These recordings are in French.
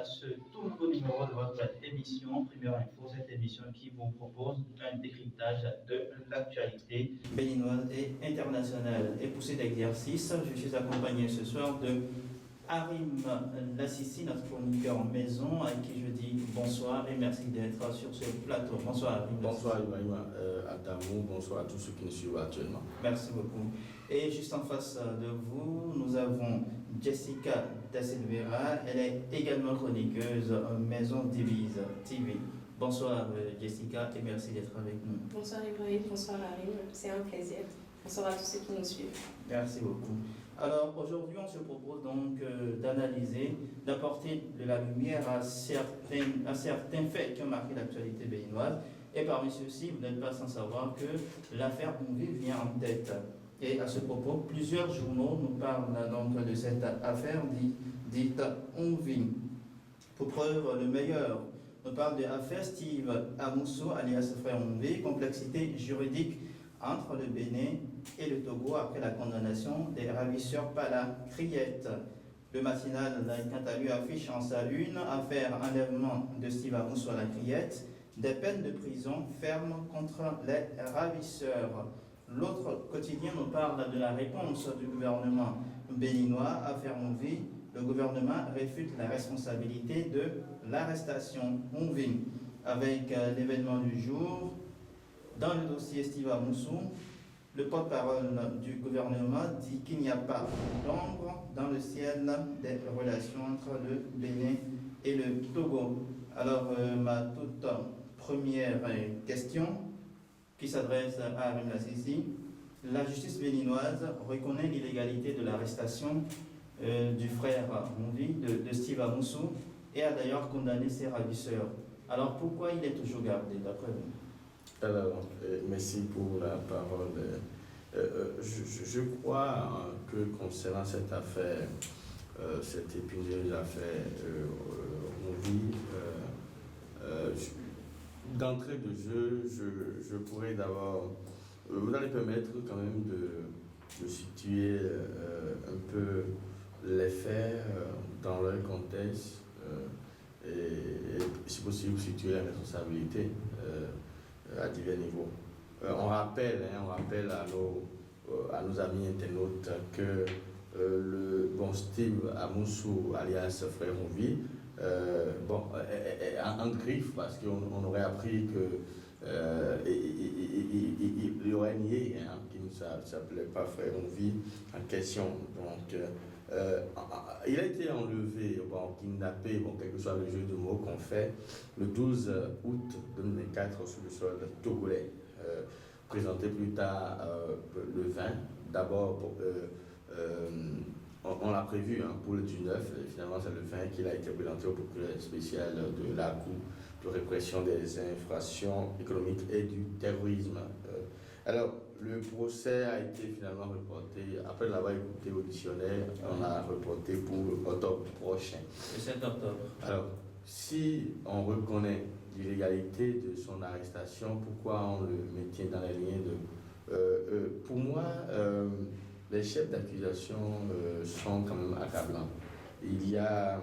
à ce tout nouveau numéro de votre émission Première Info, cette émission qui vous propose un décryptage de l'actualité béninoise et internationale. Et pour cet exercice, je suis accompagné ce soir de Harim Lassissi, notre chroniqueur maison, à qui je dis bonsoir et merci d'être sur ce plateau. Bonsoir Harim. Bonsoir Ibrahima Adamou, bonsoir à tous ceux qui nous suivent actuellement. Merci beaucoup. Et juste en face de vous, nous avons Jessica Da Silveira, elle est également chroniqueuse Maison Divise TV. Bonsoir Jessica et merci d'être avec nous. Bonsoir Ibrahim, bonsoir Harim, c'est un plaisir. Bonsoir à tous ceux qui nous suivent. Merci beaucoup. Alors aujourd'hui, on se propose donc d'analyser, d'apporter de la lumière à certains faits qui ont marqué l'actualité béninoise. Et parmi ceux-ci, vous n'êtes pas sans savoir que l'affaire Onvi vient en tête. Et à ce propos, plusieurs journaux nous parlent donc de cette affaire dite Onvi. Pour preuve, le meilleur nous parle de l'affaire Steve Amoussou, alias Frère Onvi, complexité juridique entre le Bénin et le Togo après la condamnation des ravisseurs par la criette. Le matinal, quant à lui, affiche en sa une affaire enlèvement de Steve Amoussou à la criette, des peines de prison fermes contre les ravisseurs. L'autre quotidien nous parle de la réponse du gouvernement béninois à faire Onvi. Le gouvernement réfute la responsabilité de l'arrestation Onvi. Avec l'événement du jour, dans le dossier Steve Amoussou, le porte-parole du gouvernement dit qu'il n'y a pas d'ombre dans le ciel des relations entre le Bénin et le Togo. Alors, ma toute première question qui s'adresse à Harim Lassissi. La justice béninoise reconnaît l'illégalité de l'arrestation du frère Onvi, de Steve Amoussou, et a d'ailleurs condamné ses ravisseurs. Alors, pourquoi il est toujours gardé, d'après vous? Alors, merci pour la parole. Je crois que concernant cette affaire, cette épineuse affaire, d'entrée de jeu, je pourrais d'abord, vous allez permettre quand même de situer un peu les faits dans leur contexte et si possible situer la responsabilité à divers niveaux. On rappelle à nos amis internautes que le bon Steve Amoussou, alias Frère Onvi, en griffe parce qu'on aurait appris que il aurait nié qu'il ne s'appelait pas Frère Onvi en question. Donc, il a été enlevé, kidnappé, quel que soit le jeu de mots qu'on fait, le 12 août 2004 sur le sol togolais. Présenté plus tard le 20. D'abord, on l'a prévu pour le 19, et finalement c'est le 20 qu'il a été présenté au procureur spécial de la Cour de répression des infractions économiques et du terrorisme. Alors, le procès a été finalement reporté, après l'avoir écouté auditionnaire, on a reporté pour octobre prochain. Le 7 octobre. Alors, si on reconnaît l'illégalité de son arrestation, pourquoi on le maintient dans les liens de... pour moi, les chefs d'accusation sont quand même accablants. Il y a...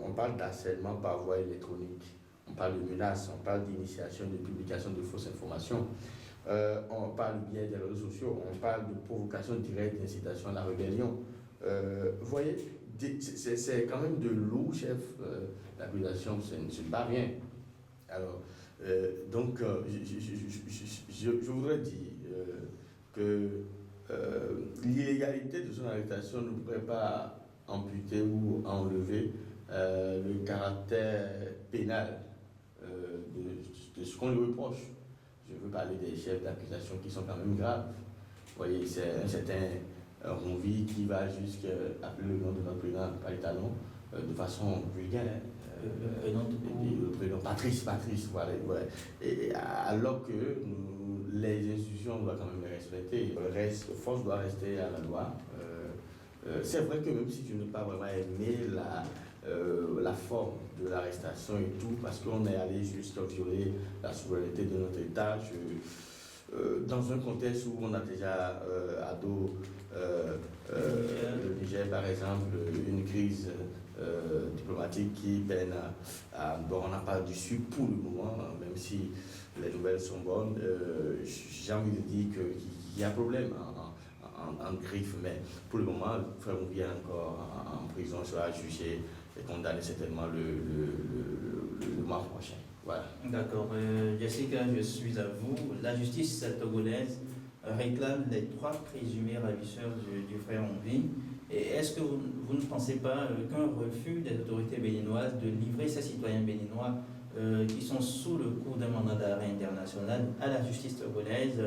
on parle d'harcèlement par voie électronique, on parle de menaces, on parle d'initiation, de publication de fausses informations, on parle bien des réseaux sociaux, on parle de provocation directe, d'incitation à la rébellion. Vous voyez, c'est quand même de lourds chefs d'accusation, ce n'est pas rien. Alors, donc, je voudrais dire que l'illégalité de son arrestation ne pourrait pas amputer ou enlever le caractère pénal de ce qu'on lui reproche. Je veux parler des chefs d'accusation qui sont quand même graves. Vous voyez, c'est un certain Onvi qui va jusqu'à appeler le nom de notre président Paletano de façon vulgaire. Le prénom Patrice, voilà. Ouais. Et alors que les institutions doivent quand même les respecter, force doit rester à la loi. C'est vrai que même si tu n'as pas vraiment aimé la forme de l'arrestation et tout, parce qu'on est allé juste violer la souveraineté de notre État, dans un contexte où on a déjà à dos le Niger, par exemple, une crise diplomatique qui peine bon, on n'a pas d'issue pour le moment, même si les nouvelles sont bonnes. J'ai envie de dire qu'il y a un problème en griffe, mais pour le moment, Frère Mouria est encore en prison, sera jugé et condamné certainement le mois prochain. Voilà. D'accord. Jessica, je suis à vous. La justice togolaise réclame les 3 présumés ravisseurs du frère Onvi. Et est-ce que vous ne pensez pas qu'un refus des autorités béninoises de livrer ces citoyens béninois qui sont sous le coup d'un mandat d'arrêt international à la justice togolaise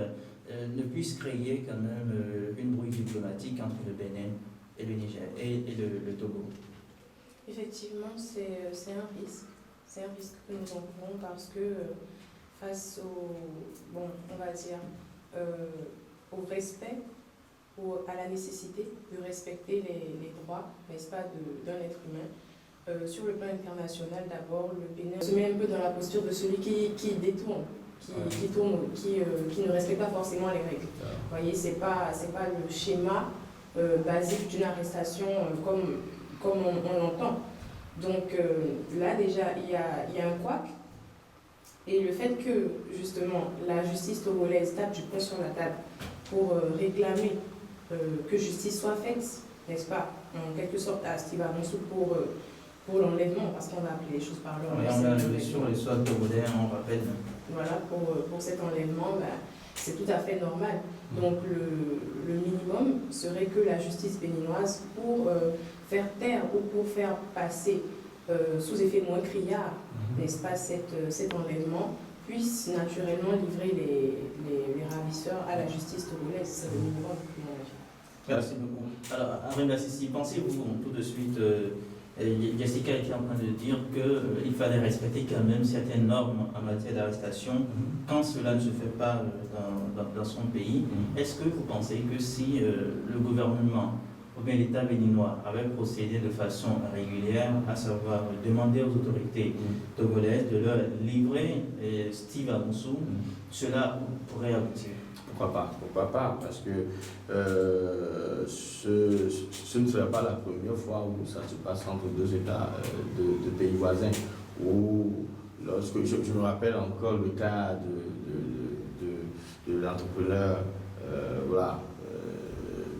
ne puisse créer quand même une brouille diplomatique entre le Bénin et le Niger et le Togo? Effectivement, c'est un risque. C'est un risque que nous encourons parce que face on va dire, au respect ou à la nécessité de respecter les droits, n'est-ce pas, d'un être humain, sur le plan international, d'abord, le Bénin se met un peu dans la posture de celui qui détourne, qui ne respecte pas forcément les règles. Vous voyez, c'est pas le schéma basique d'une arrestation comme on l'entend. Donc là déjà il y a un couac, et le fait que justement la justice togolaise tape du poing sur la table pour réclamer que justice soit faite, n'est-ce pas, en quelque sorte à Steve Amonsou pour l'enlèvement, parce qu'on a appelé les choses par leur nom. On a levé sur les sols togolais, on rappelle. Voilà, pour cet enlèvement, c'est tout à fait normal. Donc le minimum serait que la justice béninoise, pour faire taire ou pour faire passer sous effet moins criard, n'est-ce pas, cet enlèvement, puisse naturellement livrer les ravisseurs à la justice togolaise. C'est le minimum. Merci beaucoup. Alors, Henri Bassissi, pensez-vous tout de suite, Jessica était en train de dire qu'il fallait respecter quand même certaines normes en matière d'arrestation quand cela ne se fait pas dans son pays. Est-ce que vous pensez que si le gouvernement ou bien l'État béninois avait procédé de façon régulière, à savoir demander aux autorités togolaises de leur livrer Steve Amonsou, cela pourrait aboutir? Pourquoi pas, parce que ce ne serait pas la première fois où ça se passe entre 2 États de pays voisins, où lorsque je me rappelle encore le cas de l'entrepreneur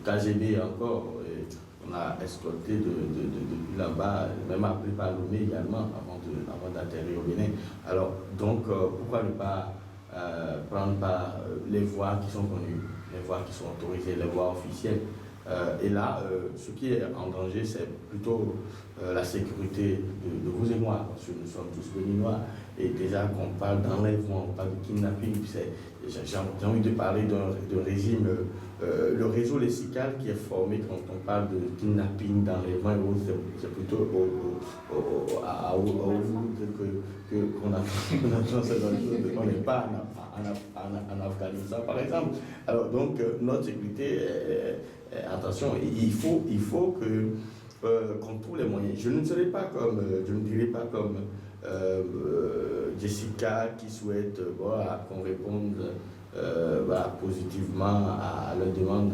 KGB encore, on a escorté depuis là-bas, même appelé par Lomé également avant d'atterrir au Bénin. Alors donc pourquoi ne pas prendre par les voies qui sont connues, les voies qui sont autorisées, les voies officielles. Et là, ce qui est en danger, c'est plutôt la sécurité de vous et moi, parce que nous sommes tous béninois. Et déjà qu'on parle d'enlèvement, on parle de kidnapping, j'ai envie de parler d'un régime, le réseau lexical qui est formé quand on parle de kidnapping, d'enlèvement et autres, c'est plutôt à qu'on a on n'est pas en Afghanistan par exemple. Alors donc notre sécurité, attention, il faut que qu'on trouve les moyens. Je ne dirais pas comme Jessica qui souhaite qu'on réponde positivement à leur demande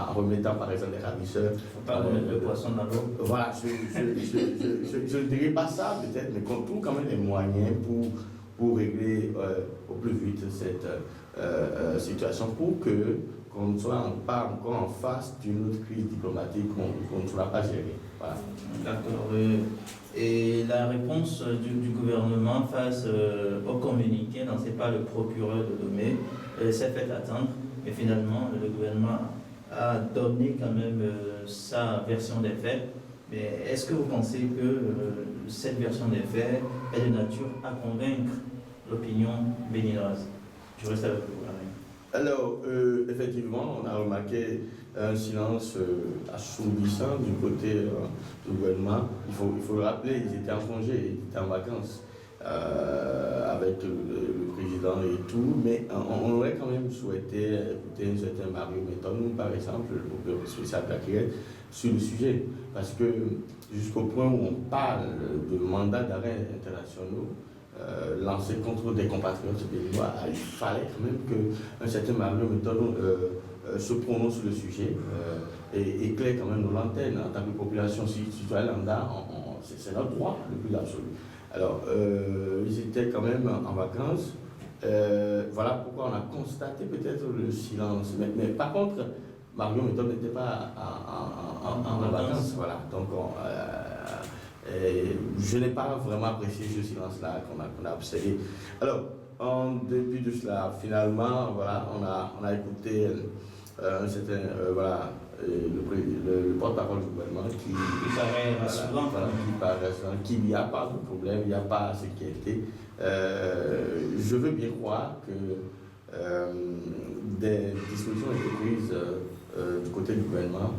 en remettant par exemple les ravisseurs. Il ne faut pas remettre le poisson dans l'eau. Voilà, je ne dirais pas ça peut-être, mais qu'on trouve quand même les moyens pour régler au plus vite cette situation, pour qu'on ne soit pas encore en face d'une autre crise diplomatique qu'on ne saura pas gérer. Voilà. D'accord. Et la réponse du gouvernement face au communiqué, non, c'est pas le procureur de Lomé, s'est fait attendre, mais finalement le gouvernement a donné quand même sa version des faits. Mais est-ce que vous pensez que cette version des faits est de nature à convaincre l'opinion béninoise? Je reste avec vous, Alain. Alors, effectivement, on a remarqué un silence assourdissant du côté du gouvernement. Il faut le rappeler, ils étaient en congé, ils étaient en vacances avec le président et tout, mais on aurait quand même souhaité écouter un certain Mario Méton, par exemple, le procureur spécial d'Akiret, sur le sujet, parce que jusqu'au point où on parle de mandats d'arrêt internationaux, lancé contre des compatriotes béninois, il fallait quand même qu'un certain Mario Méthode se prononce sur le sujet et éclaire quand même nos lanternes en tant que population citoyenne lambda, c'est notre droit le plus absolu. Alors, ils étaient quand même en vacances. Voilà pourquoi on a constaté peut-être le silence. Mais par contre, Mario Méthode n'était pas en vacances. Voilà. Donc, je n'ai pas vraiment apprécié ce silence-là qu'on a observé. Alors, en dépit de cela, finalement, voilà, on a écouté un certain, le porte-parole du gouvernement qui paraît rassurant, qu'il n'y a pas de problème, il n'y a pas à s'inquiéter. Je veux bien croire que des dispositions ont été prises du côté du gouvernement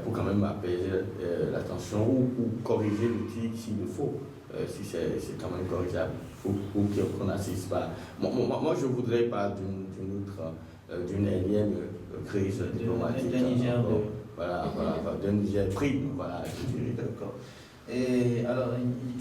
pour quand même apaiser la tension ou corriger le tir s'il le faut, si c'est quand même corrigeable, pour qu'on n'assiste pas. Moi, je ne voudrais pas d'une énième crise diplomatique. D'un Niger pris, voilà. D'accord. Et alors,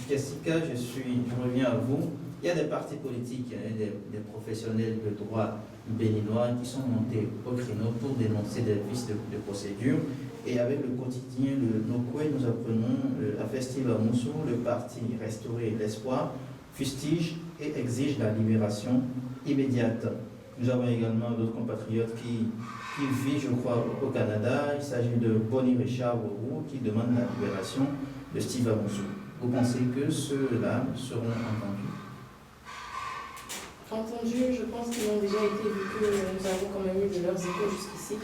Jessica, je reviens à vous. Il y a des partis politiques, des professionnels de droit béninois qui sont montés au créneau pour dénoncer des vices de procédure. Et avec le quotidien, le Nokwe, nous apprenons à Festival Moussou, le parti Restaurer l'Espoir fustige et exige la libération immédiate. Nous avons également d'autres compatriotes qui vivent, je crois, au Canada. Il s'agit de Bonnie Richard Wourou qui demande la libération de Steve Amoussou. Vous pensez que ceux-là seront entendus? Entendus, je pense qu'ils ont déjà été, vu que nous avons quand même eu de leurs échos jusqu'ici.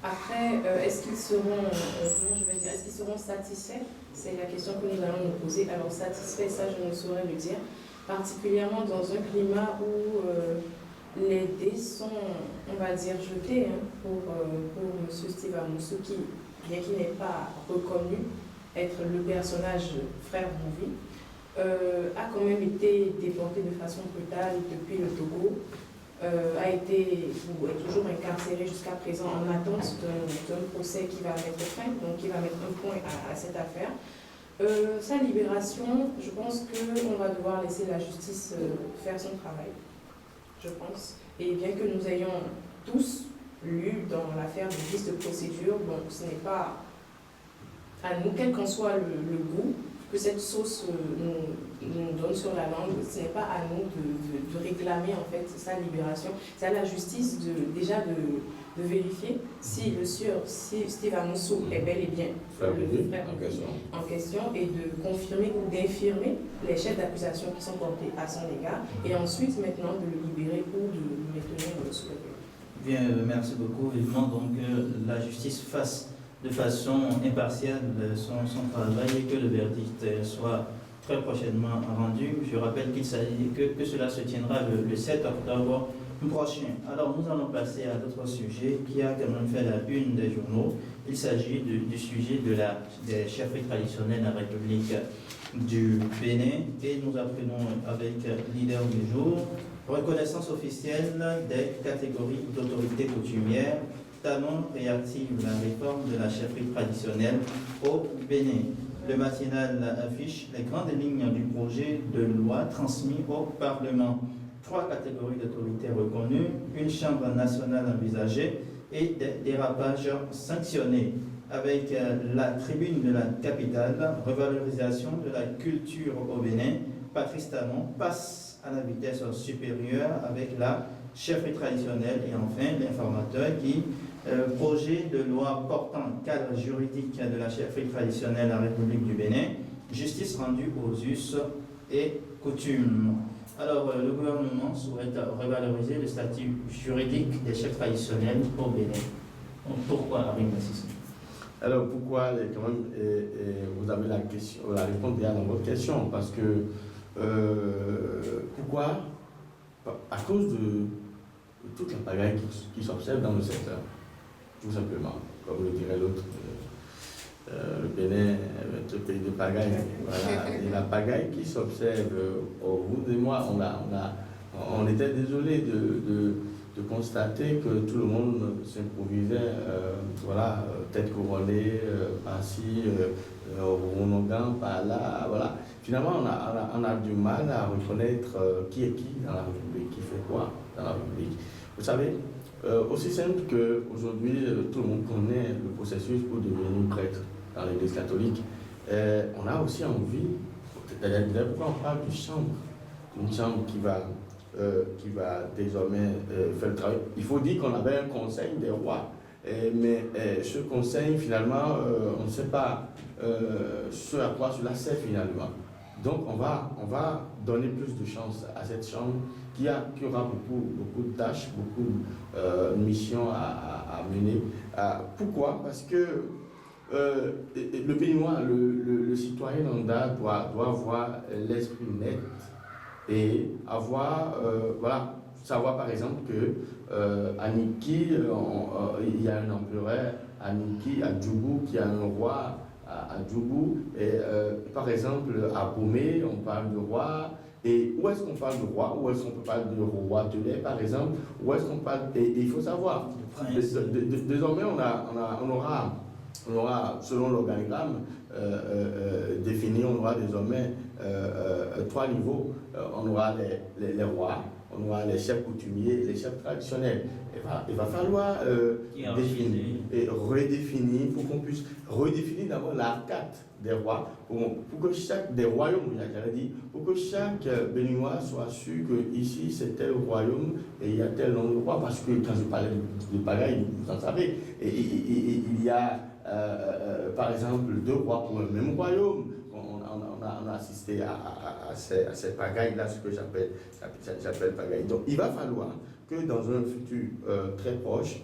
Après, est-ce qu'ils seront, est-ce qu'ils seront satisfaits? C'est la question que nous allons nous poser. Alors, satisfaits, ça, je ne saurais le dire. Particulièrement dans un climat où les dés sont, on va dire, jetés pour M. Steve Amoussou, qui, bien qu'il n'ait pas reconnu être le personnage frère Bouvi, a quand même été déporté de façon brutale depuis le Togo, a été ou est toujours incarcéré jusqu'à présent en attente d'un procès qui va mettre fin, donc qui va mettre un point à cette affaire. Sa libération, je pense qu'on va devoir laisser la justice faire son travail, je pense. Et bien que nous ayons tous lu dans l'affaire du vice de procédure, bon, ce n'est pas à nous, quel qu'en soit le goût que cette sauce nous donne sur la langue, ce n'est pas à nous de réclamer en fait sa libération. C'est à la justice déjà de vérifier si Steve Amoussou est bel et bien le frère en question et de confirmer ou d'infirmer les chefs d'accusation qui sont portés à son égard et ensuite maintenant de le libérer ou de le maintenir sous le pays. Bien, merci beaucoup. Vivement donc la justice fasse de façon impartiale son travail et que le verdict soit très prochainement rendu. Je rappelle qu'il s'agit que cela se tiendra le 7 octobre prochain. Alors nous allons passer à d'autres sujets qui a quand même fait la une des journaux. Il s'agit du sujet des chefferies traditionnelles en République du Bénin et nous apprenons avec leader du jour reconnaissance officielle des catégories d'autorités coutumières. Talon réactive la réforme de la chefferie traditionnelle au Bénin. Le matinal affiche les grandes lignes du projet de loi transmis au Parlement. 3 catégories d'autorités reconnues, une chambre nationale envisagée et des dérapages sanctionnés. Avec la tribune de la capitale, revalorisation de la culture au Bénin, Patrice Talon passe à la vitesse supérieure avec la chefferie traditionnelle et enfin l'informateur qui projet de loi portant cadre juridique de la chefferie traditionnelle en République du Bénin, justice rendue aux us et coutumes. Alors, le gouvernement souhaite revaloriser le statut juridique des chefs traditionnels au Bénin. Donc, pourquoi, Arim Massissi? Alors, pourquoi, quand même, vous avez la réponse déjà dans votre question, parce que, pourquoi? À cause de toute la pagaille qui s'observe dans le secteur. Tout simplement, comme le dirait l'autre, le Bénin est un pays de pagaille. Voilà. Et la pagaille qui s'observe, vous et moi, on était désolés de constater que tout le monde s'improvisait, voilà, tête couronnée, par-ci, monogame, par-là, voilà. Finalement, on a du mal à reconnaître qui est qui dans la République, qui fait quoi dans la République. Vous savez, aussi simple qu'aujourd'hui, tout le monde connaît le processus pour devenir prêtre dans l'Église catholique. On a aussi envie, d'ailleurs, pourquoi on parle d'une chambre qui va désormais faire le travail. Il faut dire qu'on avait un conseil des rois, mais ce conseil, finalement, on ne sait pas ce à quoi cela sert finalement. Donc, on va donner plus de chance à cette chambre qui aura beaucoup de tâches, beaucoup de missions à mener. Pourquoi? Parce que le Béninois, le citoyen lambda doit avoir l'esprit net et avoir, voilà, savoir par exemple que à Niki, il y a un empereur, à Niki, à Djougou, qui a un roi à Djougou, et par exemple à Bomé, on parle de roi. Et où est-ce qu'on parle de roi? Où est-ce qu'on peut parler de roi de lait, par exemple? Où est-ce qu'on parle? Et il faut savoir, désormais on aura, selon l'organigramme défini, on aura désormais 3 niveaux. On aura les rois, on aura les chefs coutumiers, les chefs traditionnels. Il va falloir définir et redéfinir pour qu'on puisse redéfinir d'abord l'arcade des rois, pour que chaque des royaumes, j'allais dire, pour que chaque Béninois soit sûr que ici c'est tel royaume et il y a tel nom de roi, parce que quand je parlais de pagaille, vous en savez, et il y a par exemple 2 rois pour un même royaume. On a assisté à ces pagailles-là, ce que j'appelle pagaille. Donc il va falloir que dans un futur très proche,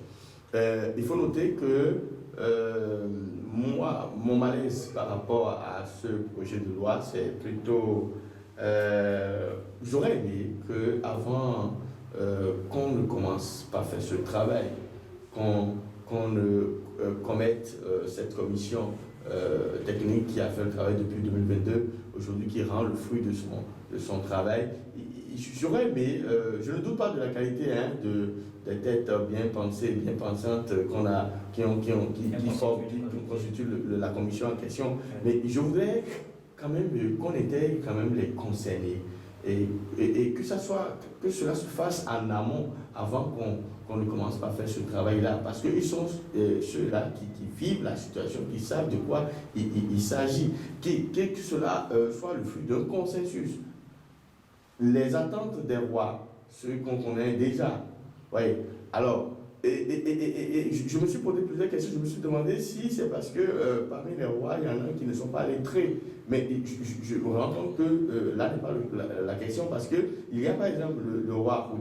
il faut noter que moi, mon malaise par rapport à ce projet de loi, c'est plutôt, j'aurais aimé qu'avant qu'on ne commence pas à faire ce travail, qu'on ne commette cette commission technique qui a fait le travail depuis 2022, aujourd'hui qui rend le fruit de son travail. J'aurais aimé, je ne doute pas de la qualité des têtes bien pensées, bien pensantes qui constituent la commission en question, mais je voudrais quand même qu'on était quand même les concernés et que cela se fasse en amont avant qu'on ne commence pas à faire ce travail-là, parce qu'ils sont ceux-là qui vivent la situation, qui savent de quoi il s'agit, que cela soit le fruit d'un consensus. Les attentes des rois, ceux qu'on connaît déjà. Voyez. Alors, je me suis posé plusieurs questions. Je me suis demandé si c'est parce que parmi les rois, il y en a qui ne sont pas lettrés. Mais je me rends compte que là n'est pas la question, parce qu'il y a par exemple le roi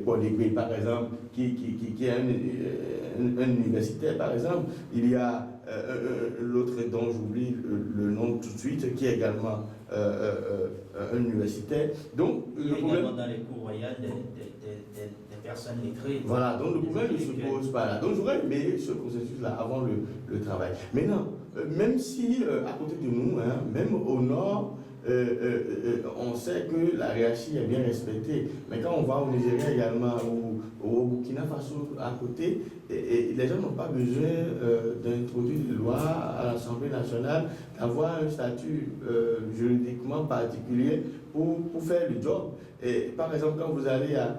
Podégbé, par exemple, qui est un universitaire, par exemple. Il y a l'autre dont j'oublie le nom tout de suite, qui est également un universitaire. Donc, il y a également dans les cours royales des personnes lettrées. Voilà, donc le problème ne se pose pas là. Donc j'aurais aimé ce processus-là avant le travail. Maintenant, même si à côté de nous, hein, même au nord, on sait que la hiérarchie est bien respectée. Mais quand on va au Nigeria également, ou au Burkina Faso à côté, les gens n'ont pas besoin d'introduire des lois à l'Assemblée nationale, d'avoir un statut juridiquement particulier pour faire le job. Et, par exemple, quand vous allez à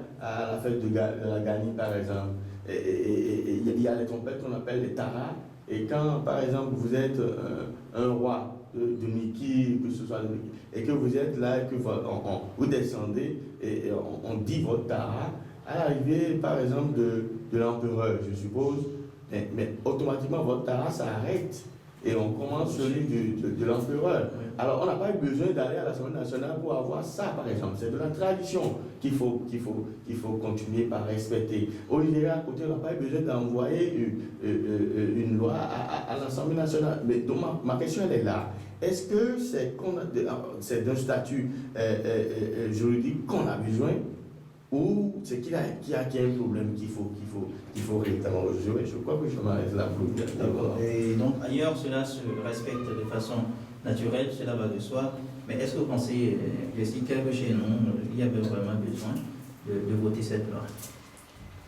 la fête de la Gani, par exemple, il y a les trompettes qu'on appelle les taras. Et quand, par exemple, vous êtes un roi de Niki, que ce soit de Niki, et que vous êtes là, et que vous descendez, et on dit votre tara, à l'arrivée, par exemple, de l'empereur, je suppose, mais automatiquement, votre tara s'arrête. Et on commence celui de l'empereur. Alors, on n'a pas eu besoin d'aller à l'Assemblée nationale pour avoir ça, par exemple. C'est de la tradition qu'il faut continuer par respecter. Au Nigeria, à côté, on n'a pas eu besoin d'envoyer une loi à l'Assemblée nationale. Mais donc, ma question, elle est là. Est-ce que c'est d'un statut juridique qu'on a besoin, ou c'est qu'il y a un problème qu'il faut véritablement résoudre? Je crois que je m'arrête là pour dire. D'accord. Et donc ailleurs, cela se respecte de façon naturelle, cela va de soi. Mais est-ce que vous pensez, je cite que chez nous, il y avait vraiment besoin de voter cette loi?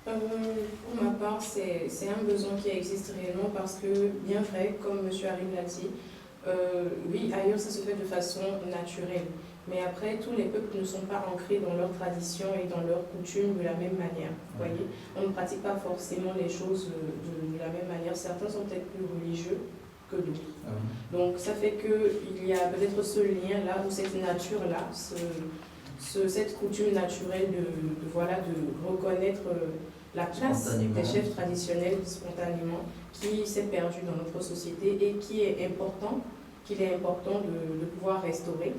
Pour ma part, c'est un besoin qui existe réellement parce que, bien vrai, comme M. Harim l'a dit, oui, ailleurs ça se fait de façon naturelle. Mais après, tous les peuples ne sont pas ancrés dans leurs traditions et dans leurs coutumes de la même manière. Vous voyez, on ne pratique pas forcément les choses de la même manière. Certains sont peut-être plus religieux que d'autres. Donc ça fait qu'il y a peut-être ce lien-là ou cette nature-là, cette coutume naturelle de reconnaître la place des chefs traditionnels spontanément qui s'est perdue dans notre société et qu'il est important de pouvoir restaurer.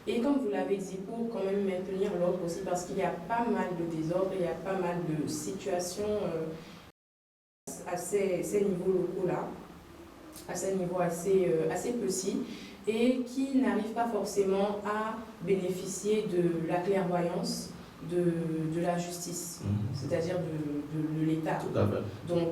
Et comme vous l'avez dit, pour quand même maintenir l'ordre aussi, parce qu'il y a pas mal de désordre, il y a pas mal de situations à ces niveaux locaux-là, à ces niveaux assez petits, et qui n'arrivent pas forcément à bénéficier de la clairvoyance de la justice, c'est-à-dire de l'État. Donc,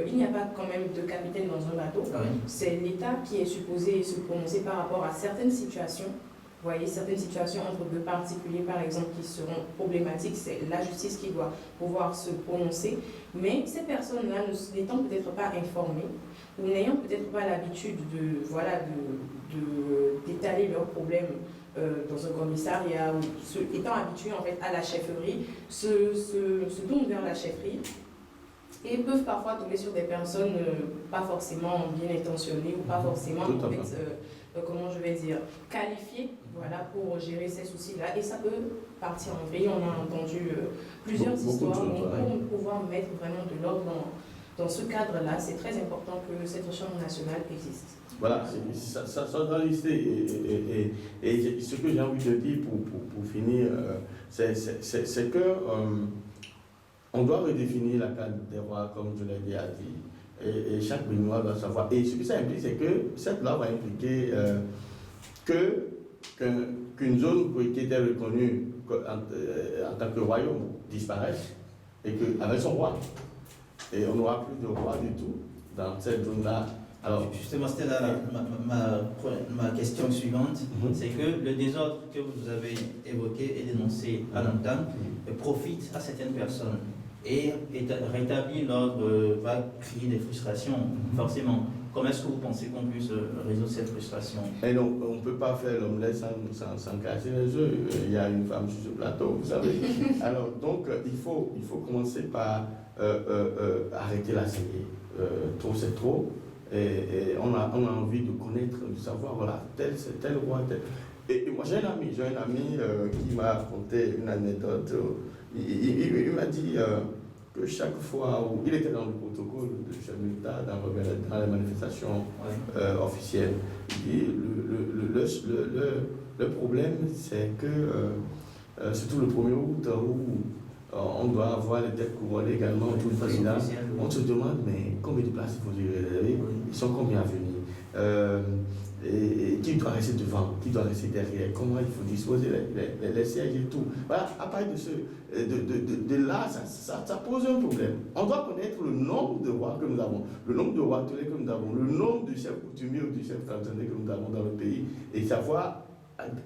il n'y a pas quand même de capitaine dans un bateau. C'est l'État qui est supposé se prononcer par rapport à certaines situations. Vous voyez, certaines situations entre deux particuliers, par exemple, qui seront problématiques, c'est la justice qui doit pouvoir se prononcer. Mais ces personnes-là, n'étant peut-être pas informées, ou n'ayant peut-être pas l'habitude d'étaler leurs problèmes dans un commissariat, ou étant habitués en fait à la chefferie, se tournent vers la chefferie et peuvent parfois tomber sur des personnes pas forcément bien intentionnées ou pas forcément comment je vais dire, qualifiées pour gérer ces soucis-là. Et ça peut partir en vrille. On a entendu plusieurs histoires. Pour pouvoir mettre vraiment de l'ordre dans ce cadre-là, c'est très important que cette Chambre nationale existe. Voilà, ça doit exister. Et ce que j'ai envie de dire pour finir, c'est que on doit redéfinir la carte des rois, comme je l'ai déjà dit. Et chaque Béninois doit savoir. Et ce que ça implique, c'est que cette loi va impliquer qu'une zone qui était reconnue en tant que royaume disparaisse, et qu'avec son roi. Et on n'aura plus de roi du tout dans cette zone-là. Alors, justement, c'était là ma question suivante, c'est que le désordre que vous avez évoqué et dénoncé à l'entame profite à certaines personnes et rétablir l'ordre va créer des frustrations, forcément. Comment est-ce que vous pensez qu'on puisse résoudre cette frustration? Et non, on ne peut pas faire l'omelette sans casser les œufs. Il y a une femme sur ce plateau, vous savez. Alors, donc, il faut commencer par arrêter la série. Trop, c'est trop. Et on a envie de connaître, de savoir, voilà, tel roi, tel. Et moi, j'ai un ami qui m'a raconté une anecdote. Il m'a dit que chaque fois où il était dans le protocole de chef militaire, dans les manifestations officielles, il dit le problème, c'est que, surtout le 1er août, où on doit avoir les têtes couronnées également, tout le président. On se demande, mais combien de places il faut réserver? Ils sont combien à venir? Et qui doit rester devant? Qui doit rester derrière? Comment il faut disposer les sièges et tout? Voilà, à partir de là, ça pose un problème. On doit connaître le nombre de rois que nous avons, le nombre de rois que nous avons, le nombre de chefs coutumiers ou de chefs traditionnels que nous avons dans le pays, et savoir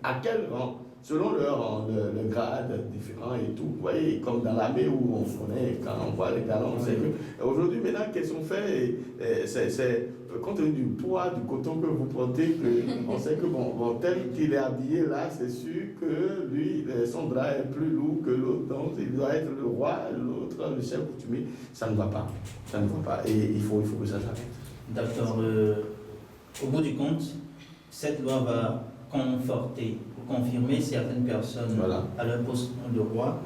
à quel rang, selon le grade différent et tout. Vous voyez, comme dans l'armée où on connaît, quand on voit les galons, on sait que aujourd'hui, maintenant, qu'est-ce qu'on fait? C'est compte tenu du poids du coton que vous portez, on sait que tel qu'il est habillé là, c'est sûr que lui, son drap est plus lourd que l'autre, donc il doit être le roi, l'autre, le chef coutumier. Ça ne va pas. Ça ne va pas. Et il faut que ça s'arrête. D'accord. Au bout du compte, cette loi va conforter ou confirmer certaines personnes à leur poste de roi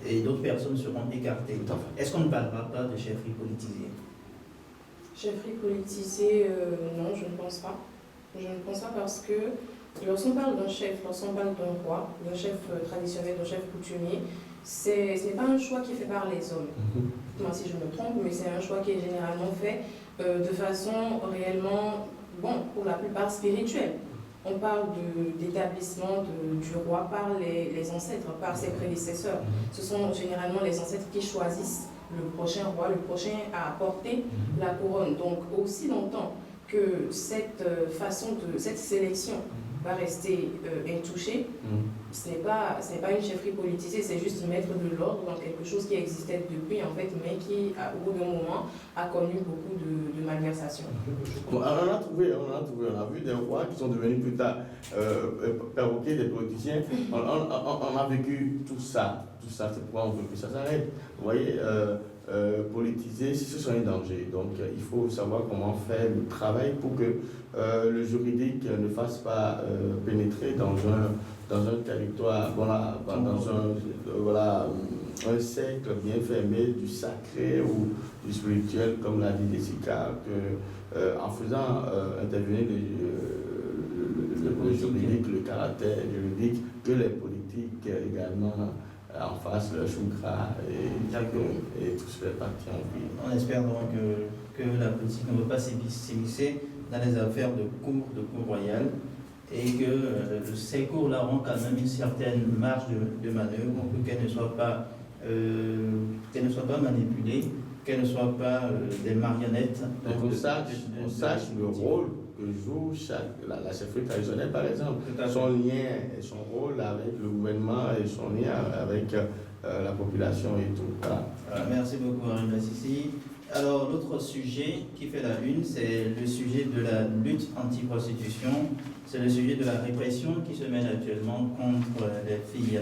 et d'autres personnes seront écartées. Est-ce qu'on ne parlera pas de chefferie politisée? Chefferie politisée, non, je ne pense pas. Je ne pense pas parce que lorsqu'on parle d'un chef, lorsqu'on parle d'un roi, d'un chef traditionnel, d'un chef coutumier, ce n'est pas un choix qui est fait par les hommes. Moi, si je me trompe, mais c'est un choix qui est généralement fait de façon réellement, pour la plupart spirituelle. On parle d'établissement du roi par les ancêtres, par ses prédécesseurs. Ce sont généralement les ancêtres qui choisissent le prochain roi, le prochain à porter la couronne. Donc, aussi longtemps que cette sélection va rester intouché. Ce n'est pas une chefferie politisée, c'est juste mettre de l'ordre dans quelque chose qui existait depuis, en fait, mais qui, au bout d'un moment, a connu beaucoup de malversations. Bon, on a vu des rois qui sont devenus plus tard perroquets, des politiciens. On a vécu tout ça, c'est pourquoi on veut que ça s'arrête. Vous voyez, politiser, ce sont un danger. Donc, il faut savoir comment faire le travail pour que le juridique ne fasse pas pénétrer dans un territoire, un cercle bien fermé du sacré ou du spirituel, comme l'a dit Jessica, en faisant intervenir le juridique, le caractère juridique, que les politiques également en fassent leur chou gras et tout se fait partie en vie. On espère donc que la politique ne va pas s'immiscer dans les affaires de cour royale et que ces cours-là ont quand même une certaine marge de manœuvre pour qu'elles ne soient pas manipulées, qu'elles ne soient pas des marionnettes. Donc on sache le rôle que joue la chefferie traditionnelle, par exemple, son lien et son rôle avec le gouvernement et son lien avec la population et tout. Voilà, merci beaucoup, Henri Bassissi. Alors, l'autre sujet qui fait la une, c'est le sujet de la lutte anti-prostitution. C'est le sujet de la répression qui se mène actuellement contre les filles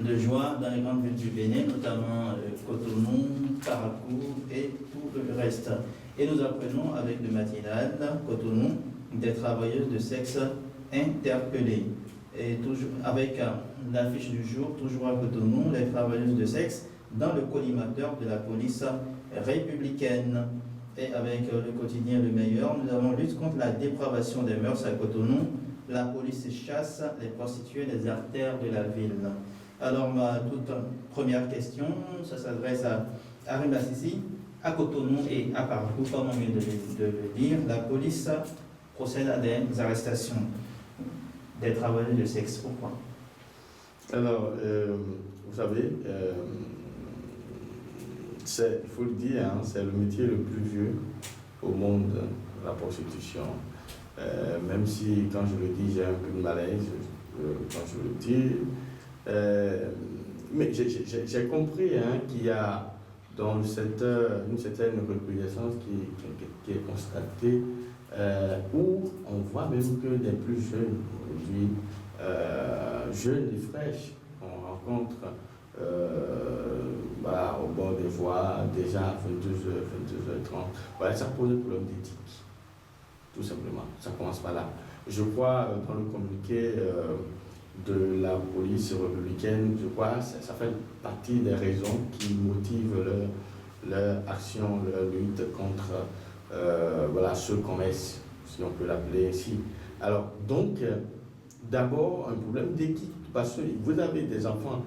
de joie dans les grandes villes du Bénin, notamment Cotonou, Parakou et tout le reste. Et nous apprenons avec le matinal Cotonou des travailleuses de sexe interpellées. Et toujours avec l'affiche du jour, toujours à Cotonou, les travailleuses de sexe dans le collimateur de la police républicaine. Et avec le quotidien Le Meilleur, nous avons lutte contre la dépravation des mœurs à Cotonou. La police chasse les prostituées des artères de la ville. Alors, ma toute première question, ça s'adresse à Henri Bassissi. À Cotonou et à Parakou, comme on vient de le dire, la police procède à des arrestations des travailleurs de sexe. Pourquoi? Alors, vous savez, il faut le dire, hein, c'est le métier le plus vieux au monde, la prostitution. Même si, quand je le dis, j'ai un peu de malaise quand je le dis. Mais j'ai compris qu'il y a dans le secteur une certaine recrudescence qui est constatée, où on voit même que les plus jeunes aujourd'hui, jeunes et fraîches, on rencontre au bord des voies, déjà à 22h, 22h30. Voilà, ça pose un problème d'éthique, tout simplement. Ça commence par là. Je crois, dans le communiqué de la police républicaine, je crois, ça fait partie des raisons qui motivent leur action, leur lutte contre ce commerce, si on peut l'appeler ainsi. Alors, donc, d'abord, un problème d'éthique, parce que vous avez des enfants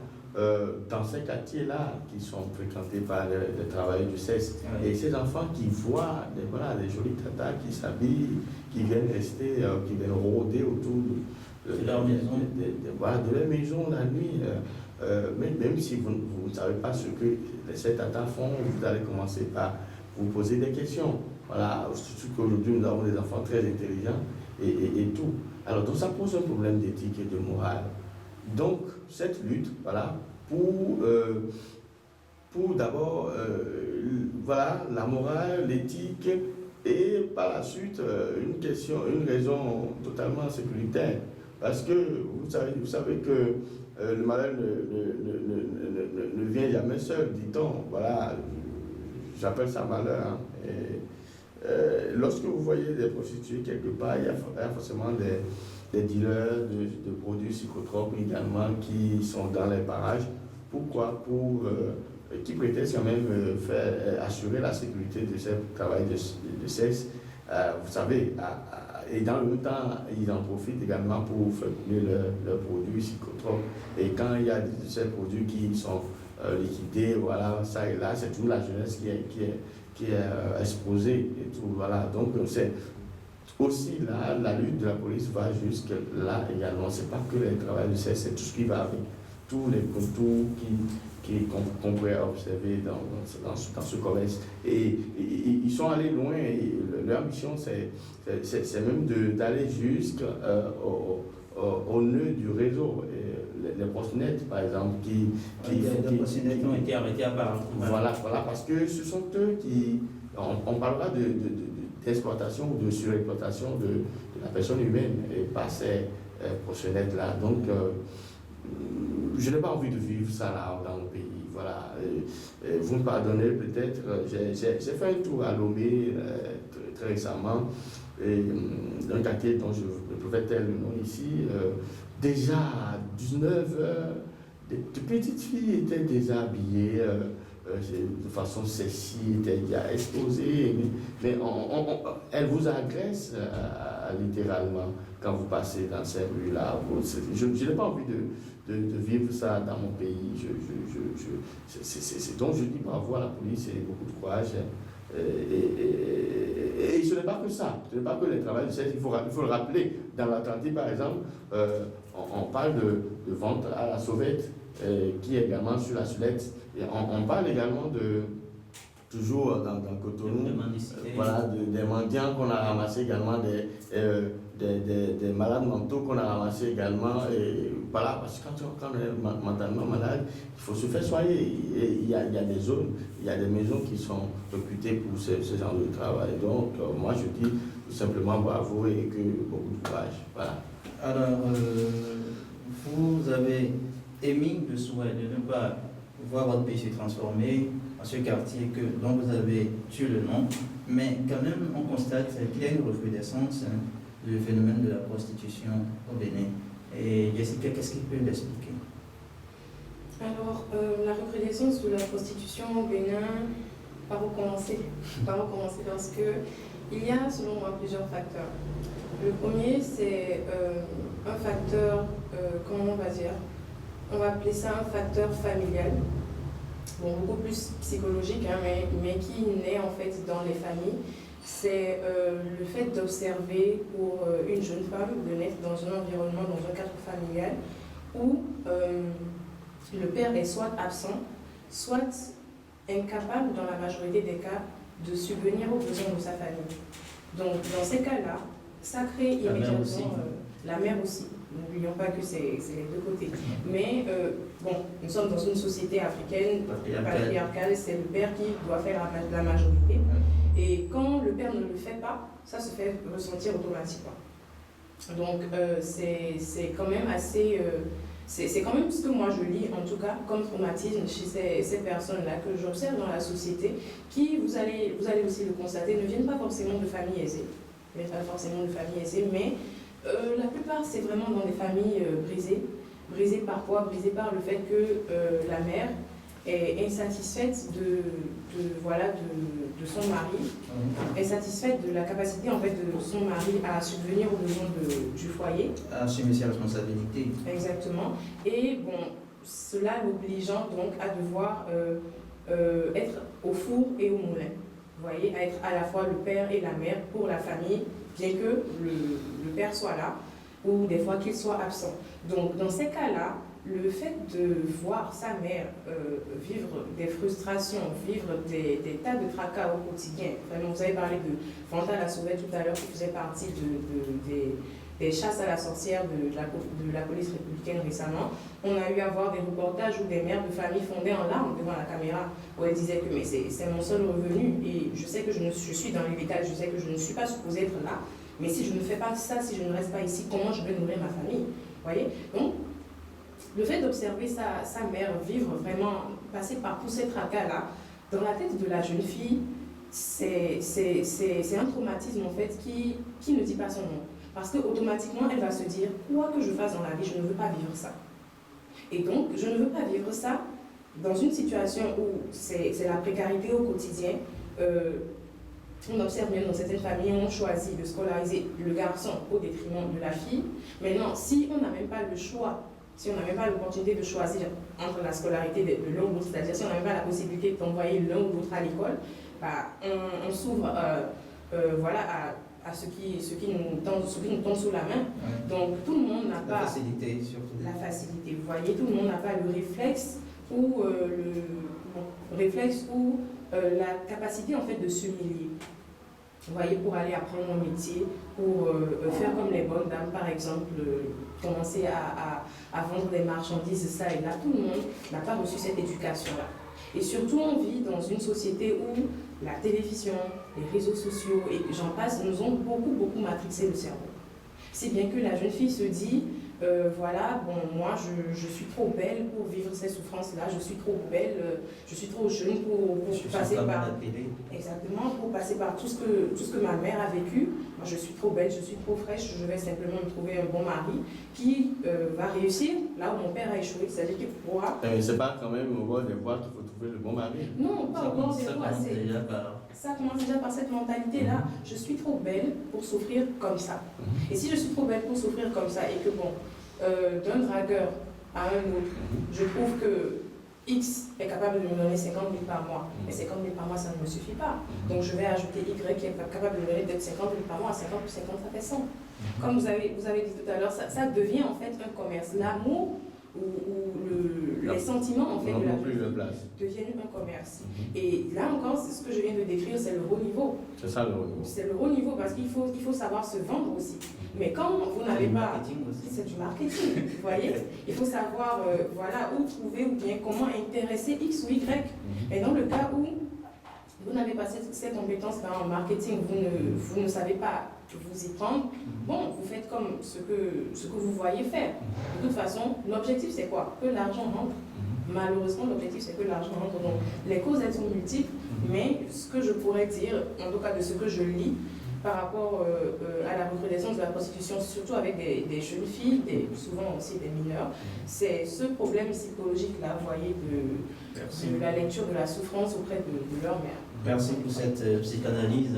dans ces quartiers-là qui sont fréquentés par les travailleurs du sexe. Et ces enfants qui voient des jolis tatas qui s'habillent, qui viennent rester, qui viennent rôder autour de leur maison, de leur maison la nuit. Même si vous ne savez pas ce que ces tatas font, vous allez commencer par vous poser des questions. Voilà, surtout qu'aujourd'hui nous avons des enfants très intelligents et tout. Alors donc ça pose un problème d'éthique et de morale. Donc cette lutte, pour d'abord la morale, l'éthique et par la suite une raison totalement sécuritaire. Parce que vous savez que le malheur ne vient jamais seul, dit-on. Voilà, j'appelle ça malheur. Hein. Lorsque vous voyez des prostituées quelque part, il y a forcément des dealers de produits psychotropes également qui sont dans les parages. Pourquoi? Qui prétendent quand même assurer la sécurité de ces travailleurs de sexe. Vous savez, et dans le même temps, ils en profitent également pour faire couler leurs produits psychotropes. Et quand il y a ces produits qui sont liquidés, voilà, ça et là, c'est toute la jeunesse qui est exposée et tout. Voilà. Donc, c'est aussi là, la lutte de la police va jusque là également. C'est pas que les travailleurs de sexe, c'est tout ce qui va avec. Tous les contours qu'on pourrait observer dans ce commerce. Et ils sont allés loin. Et leur mission, c'est même d'aller jusqu'à au nœud du réseau. Et les proxénètes, par exemple, Les proxénètes ont été arrêtés à part. Voilà, parce que ce sont eux qui... On parlera d'exploitation ou de surexploitation de la personne humaine et pas ces proxénètes-là. Donc, je n'ai pas envie de vivre ça là dans le pays. Voilà. Vous me pardonnez peut-être, j'ai fait un tour à Lomé très récemment, dans un quartier dont je ne pouvais taire le nom ici. Déjà à 19h, de petites filles étaient déjà habillées de façon sexy, étaient déjà exposées, mais elles vous agressent littéralement quand vous passez dans ces rues-là. Je n'ai pas envie de vivre ça dans mon pays. Donc je dis bravo à la police et beaucoup de courage. Et ce n'est pas que ça, ce n'est pas que les travailleurs de sexe, il faut le rappeler. Dans l'Atlantique, par exemple, on parle de vente à la sauvette, qui est également sur la Sulette. Et on parle également toujours dans Cotonou, voilà, des mendiants qu'on a ramassés également, des malades mentaux qu'on a ramassés également. Et voilà, parce que quand on est mentalement malade, il faut se faire soigner. Et il y a des zones, il y a des maisons qui sont réputées pour ce genre de travail. Donc, moi, je dis tout simplement bravo et que beaucoup de courage. Voilà. Alors, vous avez émis le souhait de ne pas voir votre pays se transformer en ce quartier dont vous avez tué le nom, mais quand même, on constate qu'il y a une recrudescence du phénomène de la prostitution au Bénin. Et Jessica, qu'est-ce qui peut l'expliquer? Alors, la recrudescence de la prostitution au Bénin, par où commencer? Parce que il y a, selon moi, plusieurs facteurs. Le premier, c'est un facteur, comment on va dire? On va appeler ça un facteur familial, bon, beaucoup plus psychologique, hein, mais qui naît en fait dans les familles. C'est le fait d'observer pour une jeune femme de naître dans un environnement, dans un cadre familial, où le père est soit absent, soit incapable, dans la majorité des cas, de subvenir aux besoins de sa famille. Donc, dans ces cas-là, ça crée immédiatement... La mère aussi. N'oublions pas que c'est les deux côtés. Mais bon, nous sommes dans une société africaine patriarcale, c'est le père qui doit faire la majorité. Et quand le père ne le fait pas, ça se fait ressentir automatiquement. Donc c'est quand même assez... c'est quand même ce que moi je lis, en tout cas, comme traumatisme chez ces personnes-là que j'observe dans la société, qui, vous allez aussi le constater, ne viennent pas forcément de familles aisées. Mais la plupart, c'est vraiment dans des familles brisées par quoi? Brisées par le fait que la mère est insatisfaite de son mari, insatisfaite de la capacité en fait de son mari à subvenir aux besoins du foyer. À assumer ses responsabilités. Exactement. Et bon, cela l'obligeant donc à devoir être au four et au moulin. Vous voyez, à être à la fois le père et la mère pour la famille, bien que le père soit là, ou des fois qu'il soit absent. Donc, dans ces cas-là, le fait de voir sa mère vivre des frustrations, vivre des tas de tracas au quotidien, vraiment, vous avez parlé de vente à la sauvette tout à l'heure, qui faisait partie des chasses à la sorcière de la police républicaine récemment. On a eu à voir des reportages où des mères de famille fondaient en larmes devant la caméra, où elles disaient que mais c'est mon seul revenu et je sais que je suis dans l'héritage, je sais que je ne suis pas supposée être là, mais si je ne fais pas ça, si je ne reste pas ici, comment je vais nourrir ma famille? Vous voyez? Donc, le fait d'observer sa mère vivre vraiment, passer par tous ces tracas-là, dans la tête de la jeune fille, c'est un traumatisme en fait qui ne dit pas son nom. Parce qu'automatiquement, elle va se dire, quoi que je fasse dans la vie, je ne veux pas vivre ça. Et donc, je ne veux pas vivre ça dans une situation où c'est la précarité au quotidien. On observe bien dans certaines familles, on choisit de scolariser le garçon au détriment de la fille. Maintenant, si on n'a même pas le choix, si on n'a même pas l'opportunité de choisir entre la scolarité de l'un ou l'autre, c'est-à-dire si on n'a même pas la possibilité d'envoyer l'un ou l'autre à l'école, bah, on s'ouvre voilà, à ce qui nous tombe sous la main. Donc tout le monde n'a pas... La facilité, surtout. La facilité, vous voyez, tout le monde n'a pas le réflexe ou, la capacité en fait de s'humilier. Vous voyez, pour aller apprendre mon métier, pour faire comme les bonnes dames, par exemple, commencer à vendre des marchandises, ça et là. Tout le monde n'a pas reçu cette éducation-là. Et surtout, on vit dans une société où la télévision, les réseaux sociaux et j'en passe nous ont beaucoup matrixé le cerveau. Si bien que la jeune fille se dit, voilà, bon, moi je suis trop belle pour vivre ces souffrances-là, je suis trop belle, je suis trop jeune pour passer par... la télé. Exactement, pour passer par tout ce que ma mère a vécu. Moi je suis trop belle, je suis trop fraîche, je vais simplement me trouver un bon mari qui va réussir là où mon père a échoué, c'est-à-dire qu'il pourra... Mais c'est pas quand même au bord des voies qu'il faut trouver le bon mari. Non, pas au bord des voies, ça commence déjà par cette mentalité-là. Je suis trop belle pour souffrir comme ça. Et si je suis trop belle pour souffrir comme ça et que bon, d'un dragueur à un autre, je trouve que X est capable de me donner 50 000 par mois, mais 50 000 par mois, ça ne me suffit pas. Donc je vais ajouter Y qui est capable de me donner peut-être 50 000 par mois, 50 plus 50, ça fait 100. Comme vous avez dit tout à l'heure, ça devient en fait un commerce. L'amour ou les sentiments en fait de la vie deviennent un commerce. Et là encore, c'est ce que je viens de décrire, c'est le haut niveau. C'est ça le haut niveau. C'est le haut niveau parce qu'il faut savoir se vendre aussi. Mais quand vous n'avez pas... C'est du marketing, vous voyez. Il faut savoir voilà, où trouver ou bien comment intéresser X ou Y. Et dans le cas où vous n'avez pas cette compétence en marketing, vous ne savez pas vous y prendre, bon, vous faites comme ce que vous voyez faire. De toute façon, l'objectif c'est quoi? Que l'argent rentre. Malheureusement, l'objectif c'est que l'argent rentre. Donc, les causes elles sont multiples, mais ce que je pourrais dire, en tout cas de ce que je lis, par rapport à la recrudescence de la prostitution, surtout avec des jeunes filles, souvent aussi des mineurs, c'est ce problème psychologique-là, vous voyez, de la lecture de la souffrance auprès de leur mère. Merci pour cette psychanalyse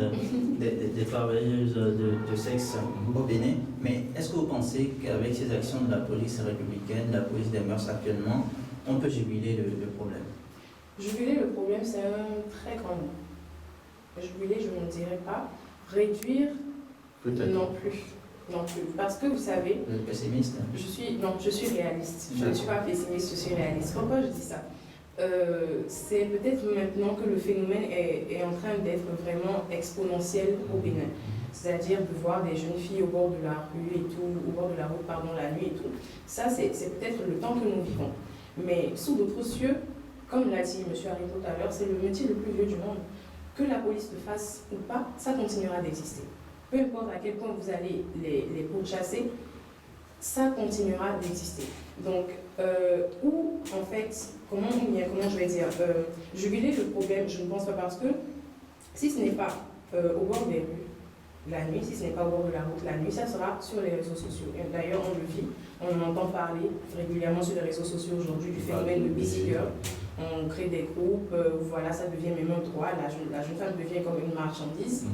des travailleuses de sexe au Bénin. Mais est-ce que vous pensez qu'avec ces actions de la police républicaine, de la police des mœurs actuellement, on peut juguler le problème? Juguler le problème, c'est un très grand mot. Juguler, je ne dirais pas. Réduire, non plus. Non plus. Parce que vous savez... Vous êtes pessimiste? Je suis réaliste. Je ne suis pas pessimiste, je suis réaliste. Pourquoi je dis ça? C'est peut-être maintenant que le phénomène est en train d'être vraiment exponentiel au Bénin. C'est-à-dire de voir des jeunes filles au bord de la rue et tout, au bord de la route, pardon, la nuit et tout. Ça, c'est peut-être le temps que nous vivons. Mais sous d'autres cieux, comme l'a dit M. Harry tout à l'heure, c'est le métier le plus vieux du monde. Que la police le fasse ou pas, ça continuera d'exister. Peu importe à quel point vous allez les pourchasser, ça continuera d'exister. Donc, ou en fait, comment je vais dire, juguler le problème, je ne pense pas parce que si ce n'est pas au bord des rues, la nuit, si ce n'est pas au bord de la route la nuit, ça sera sur les réseaux sociaux. D'ailleurs, on le vit, on en entend parler régulièrement sur les réseaux sociaux aujourd'hui du phénomène de busy girl. On crée des groupes, voilà, ça devient même un droit, la jeune femme devient comme une marchandise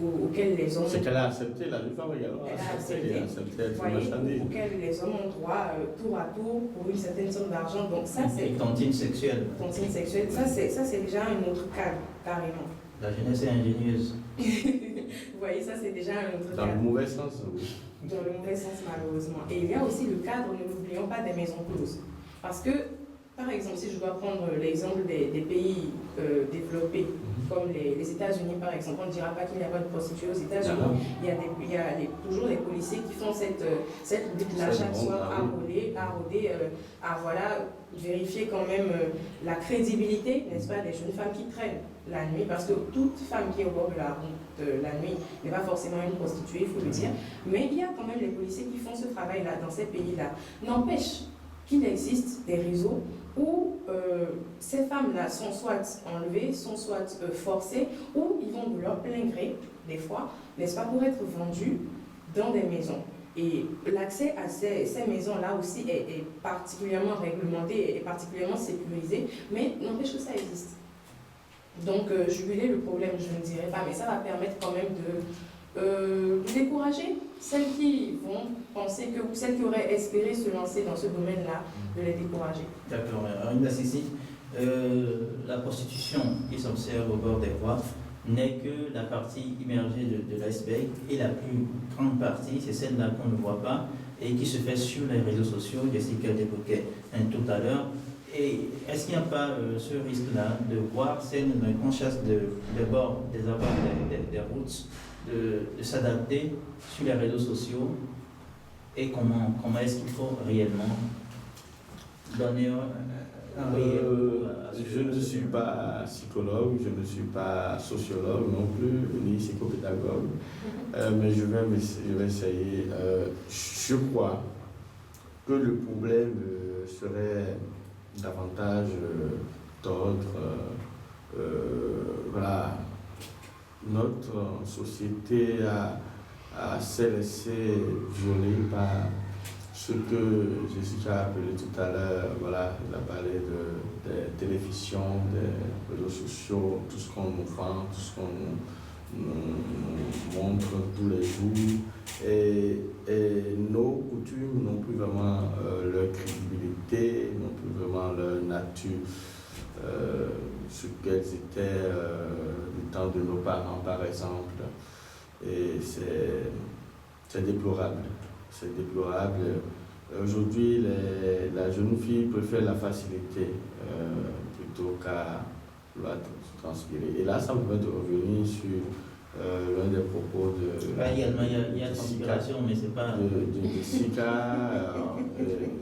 auquel les hommes... C'est qu'elle a accepté, la jeune femme également. Elle a accepté être marchandise. Auquel les hommes ont droit tour à tour pour une certaine somme d'argent. Donc ça, c'est... Tontine sexuelle. Tontine sexuelle, ça c'est déjà un autre cadre, carrément. La jeunesse est ingénieuse. Vous voyez, ça c'est déjà un autre cadre. Dans le mauvais sens, oui. Dans le mauvais sens, malheureusement. Et il y a aussi le cadre, ne l'oublions pas, des maisons closes. Parce que, par exemple, si je dois prendre l'exemple des pays développés, comme les États-Unis par exemple, on ne dira pas qu'il n'y a pas de prostituées aux États-Unis. Il y a toujours des policiers qui font cette lutte-là chaque soir à rôder, à voilà, vérifier quand même la crédibilité, n'est-ce pas, des jeunes femmes qui traînent la nuit, parce que toute femme qui est au bord de la route la nuit n'est pas forcément une prostituée, il faut le dire, mais il y a quand même les policiers qui font ce travail-là dans ces pays-là. N'empêche qu'il existe des réseaux où ces femmes-là sont soit enlevées, sont soit forcées, ou ils vont de leur plein gré, des fois, n'est-ce pas, pour être vendues dans des maisons. Et l'accès à ces maisons-là aussi est particulièrement réglementé et particulièrement sécurisé, mais n'empêche que ça existe. Donc, juguler le problème, je ne dirais pas, mais ça va permettre quand même de décourager celles qui vont penser que, ou celles qui auraient espéré se lancer dans ce domaine-là, de les décourager. D'accord. Arinda Sissi, la prostitution qui s'observe au bord des voies n'est que la partie immergée de l'iceberg, et la plus grande partie, c'est celle-là qu'on ne voit pas et qui se fait sur les réseaux sociaux. Jessica l'évoquait tout à l'heure. Et est-ce qu'il n'y a pas ce risque-là de voir celles qu'on chasse des bords, des abords des routes, de s'adapter sur les réseaux sociaux et comment est-ce qu'il faut réellement donner un je ne suis pas psychologue, je ne suis pas sociologue non plus, ni psychopédagogue, mais je vais essayer. Je crois que le problème serait davantage d'ordre. Voilà, notre société s'est laissée violer par ce que Jessica a appelé tout à l'heure. Voilà, elle a parlé des télévisions, des réseaux sociaux, tout ce qu'on nous vend, tout ce qu'on nous montre tous les jours. Et nos coutumes n'ont plus vraiment leur crédibilité, n'ont plus vraiment leur nature, ce qu'elles étaient du temps de nos parents, par exemple. Et c'est déplorable. C'est déplorable. Aujourd'hui, la jeune fille préfère la facilité plutôt qu'à vouloir transpirer. Et là, ça me permet de revenir sur l'un des propos de... il y a transpiration, mais c'est pas... De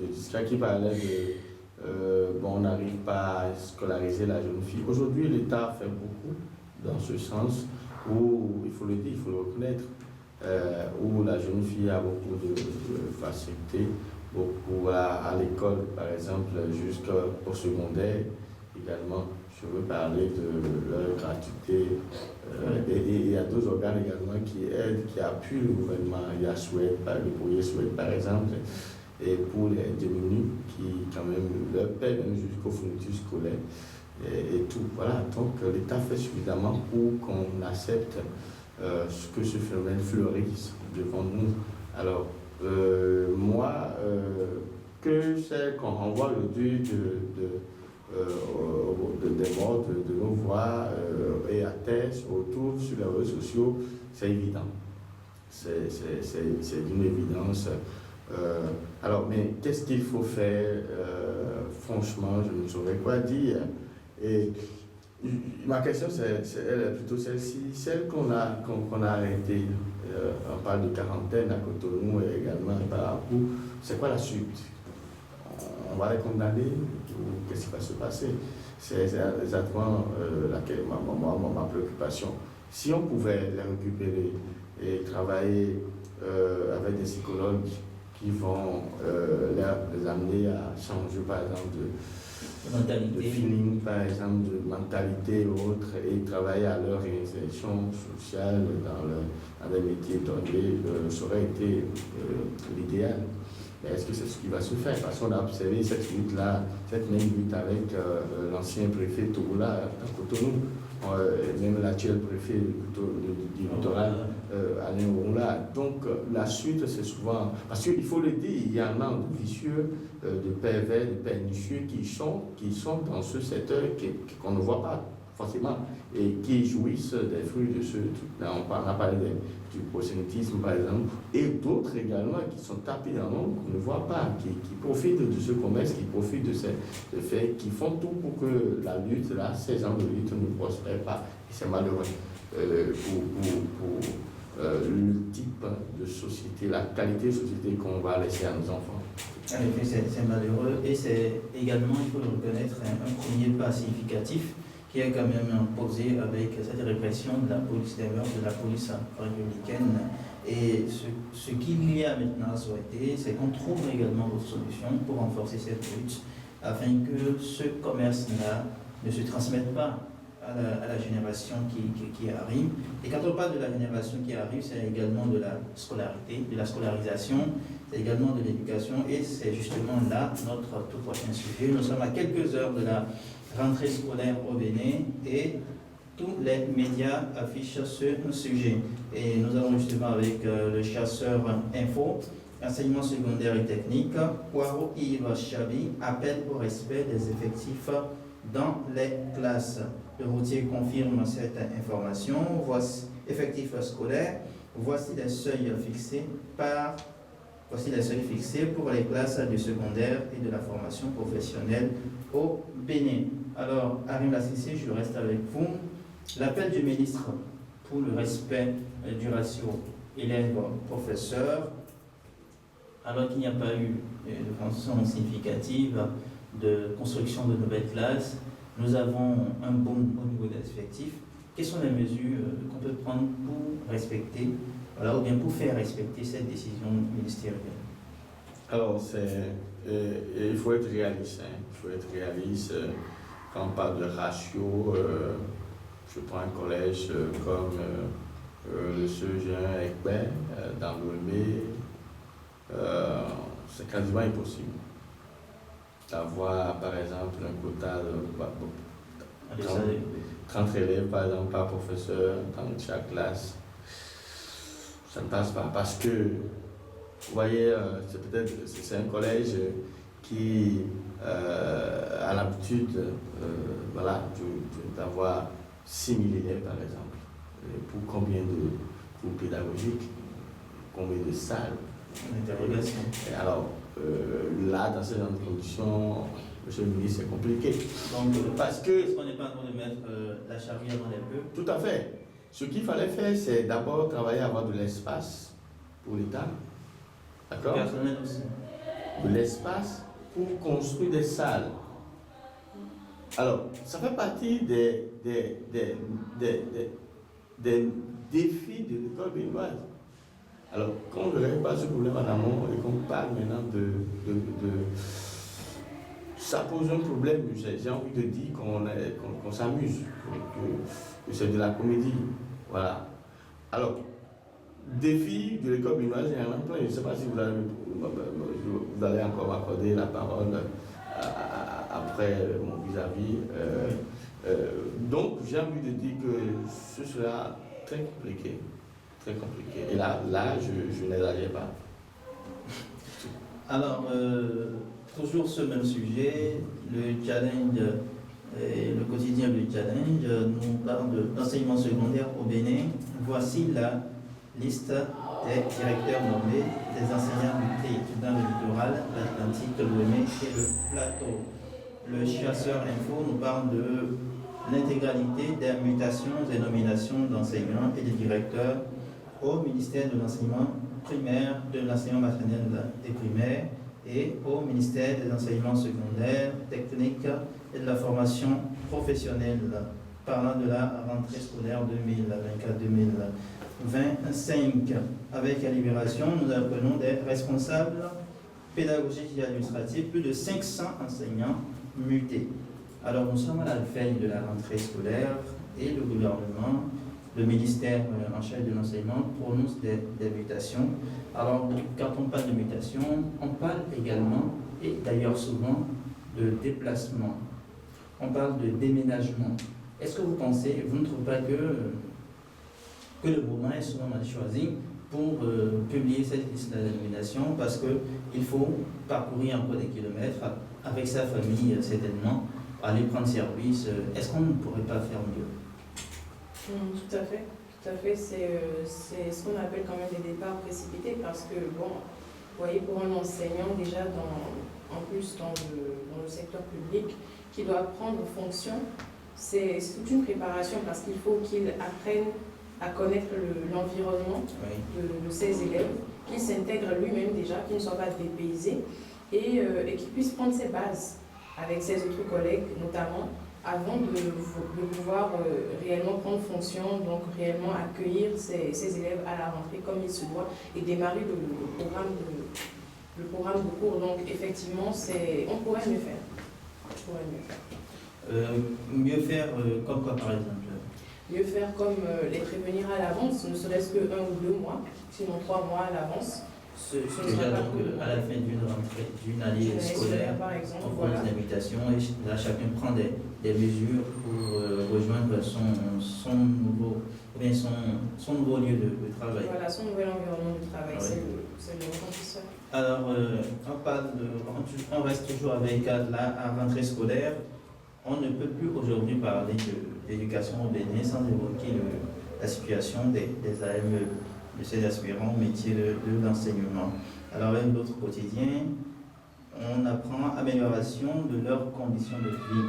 Jessica qui parlait de... on n'arrive pas à scolariser la jeune fille. Aujourd'hui, l'État fait beaucoup dans ce sens où, il faut le dire, il faut le reconnaître, où la jeune fille a beaucoup de facilité, beaucoup à l'école, par exemple, jusqu'au secondaire également. Je veux parler de leur gratuité. Et il y a d'autres organes également qui aident, qui appuient le gouvernement. Il y a Suède, le projet Suède, par exemple, et pour les démunis qui, quand même, leur paient même jusqu'aux fournitures scolaires et tout. Voilà, donc l'État fait suffisamment pour qu'on accepte que ce phénomène fleurisse devant nous. Alors, moi, que c'est qu'on renvoie le deuil des morts, de nos voix et à terre, autour, sur les réseaux sociaux, c'est évident. C'est d'une évidence. Alors, mais qu'est-ce qu'il faut faire? Franchement, je ne saurais quoi dire. Et ma question, elle est plutôt celle-ci. Celle qu'on a arrêtée, on parle de quarantaine à Cotonou et également à Barabou, c'est quoi la suite? On va les condamner ou qu'est-ce qui va se passer? C'est exactement ma préoccupation. Si on pouvait les récupérer et travailler avec des psychologues qui vont les amener à changer, par exemple, de feeling, par exemple, de mentalité ou autre, et travailler à leur réinsertion sociale dans des métiers donnés, ça aurait été l'idéal. Mais est-ce que c'est ce qui va se faire? Parce qu'on a observé cette lutte-là, cette même lutte avec l'ancien préfet Togola à Cotonou, même l'actuel préfet du littoral, Alain Ouroula. Donc la suite, c'est souvent... Parce qu'il faut le dire, il y en a de vicieux, de pervers, de pernicieux qui sont dans ce secteur qu'on ne voit pas forcément et qui jouissent des fruits de ce truc. Là, on a parlé du prosélytisme, par exemple, et d'autres également qui sont tapés dans l'ombre, qu'on ne voit pas, qui profitent de ce commerce, qui profitent de ces faits, qui font tout pour que la lutte, là, ces gens de lutte ne prospèrent pas. Et c'est malheureux pour le type de société, la qualité de société qu'on va laisser à nos enfants. En effet, c'est malheureux et c'est également, il faut le reconnaître, un premier pas significatif qui est quand même posé avec cette répression de la police des mœurs, de la police républicaine. Et ce qu'il y a maintenant à souhaiter, c'est qu'on trouve également d'autres solutions pour renforcer cette lutte, afin que ce commerce-là ne se transmette pas à la génération qui arrive. Et quand on parle de la génération qui arrive, c'est également de la scolarité, de la scolarisation, c'est également de l'éducation, et c'est justement là notre tout prochain sujet. Nous sommes à quelques heures de la rentrée scolaire au Bénin et tous les médias affichent ce sujet. Et nous allons justement avec le chasseur info, enseignement secondaire et technique, Poirot Yves Chabi, appelle au respect des effectifs dans les classes. Le routier confirme cette information. Voici effectifs scolaires, voici les seuils fixés par Voici les seuils fixés pour les classes du secondaire et de la formation professionnelle au Bénin. Alors, Arim Lassissé, je reste avec vous. L'appel du ministre pour le respect du ratio élève-professeur, alors qu'il n'y a pas eu de façon significative de construction de nouvelles classes, nous avons un boom au niveau des effectifs. Quelles sont les mesures qu'on peut prendre pour respecter, voilà, ou bien pour faire respecter cette décision ministérielle? Alors, il faut être réaliste. Il faut être réaliste. Quand on parle de ratio, je prends un collège comme le Jean Ekbert dans l'Olmé, c'est quasiment impossible d'avoir, par exemple, un quota de 30 élèves, par exemple, par professeur dans chaque classe. Ça ne passe pas parce que, vous voyez, c'est un collège qui a l'habitude voilà, d'avoir 6 000 élèves, par exemple. Et pour combien de cours pédagogiques, combien de salles? Et alors, là, dans ce genre de conditions, monsieur le ministre, c'est compliqué. Donc, parce que... Est-ce qu'on n'est pas en train de mettre la charrière dans les bœufs? Tout à fait. Ce qu'il fallait faire, c'est d'abord travailler à avoir de l'espace pour l'État. D'accord? Personnel aussi. De l'espace pour construire des salles. Alors, ça fait partie des défis de l'école béninoise. Alors, quand on ne règle pas ce problème en amont et qu'on parle maintenant ça pose un problème, j'ai envie de dire qu'on s'amuse, que c'est de la comédie. Voilà. Alors, défi de l'école béninoise, il y en a plein. Je ne sais pas si vous allez encore m'accorder la parole après mon vis-à-vis. Donc, j'ai envie de dire que ce sera très compliqué. Très compliqué. Et là je n'exagère pas. Alors, toujours ce même sujet, le challenge, le quotidien du challenge, nous parle d'enseignement secondaire au Bénin. Voici la liste des directeurs nommés, des enseignants mutés dans le littoral, l'Atlantique, l'Ouémé et le plateau. Le chasseur info nous parle de l'intégralité des mutations et nominations d'enseignants et de directeurs au ministère de l'enseignement primaire, de l'enseignement maternel et primaire et au ministère des enseignements secondaires, techniques et de la formation professionnelle, parlant de la rentrée scolaire 2024-2025. Avec la libération, nous apprenons des responsables pédagogiques et administratifs, plus de 500 enseignants mutés. Alors nous sommes à la veille de la rentrée scolaire et le gouvernement, le ministère en charge de l'enseignement prononce des mutations. Alors, quand on parle de mutation, on parle également, et d'ailleurs souvent, de déplacement. On parle de déménagement. Est-ce que vous pensez, vous ne trouvez pas que le moment est souvent mal choisi pour publier cette liste de dénomination parce qu'il faut parcourir encore des kilomètres avec sa famille, certainement, aller prendre service. Est-ce qu'on ne pourrait pas faire mieux? Tout à fait. C'est ce qu'on appelle quand même des départs précipités parce que, bon, vous voyez, pour un enseignant, déjà, en plus dans le secteur public, qui doit prendre fonction, c'est toute une préparation parce qu'il faut qu'il apprenne à connaître l'environnement de ses élèves, qu'il s'intègre lui-même déjà, qu'il ne soit pas dépaysé et qu'il puisse prendre ses bases avec ses autres collègues, notamment, avant de pouvoir réellement prendre fonction, donc réellement accueillir ses élèves à la rentrée comme il se doit et démarrer le programme de cours. Donc effectivement, on pourrait mieux faire. Mieux faire comme quoi par exemple? Mieux faire comme les prévenir à l'avance, ne serait-ce que 1 ou 2 mois, sinon 3 mois à l'avance. Déjà donc à la fin d'une rentrée, d'une année scolaire, par exemple, on prend une invitation et là chacun prend des mesures pour rejoindre son nouveau lieu de travail. Voilà, son nouvel environnement de travail, c'est le remplisseur. Alors, on reste toujours avec la rentrée scolaire. On ne peut plus aujourd'hui parler d'éducation au Bénin sans évoquer la situation des AME. de ces aspirants au métier de l'enseignement. Alors, avec d'autres quotidiens, on apprend amélioration de leurs conditions de vie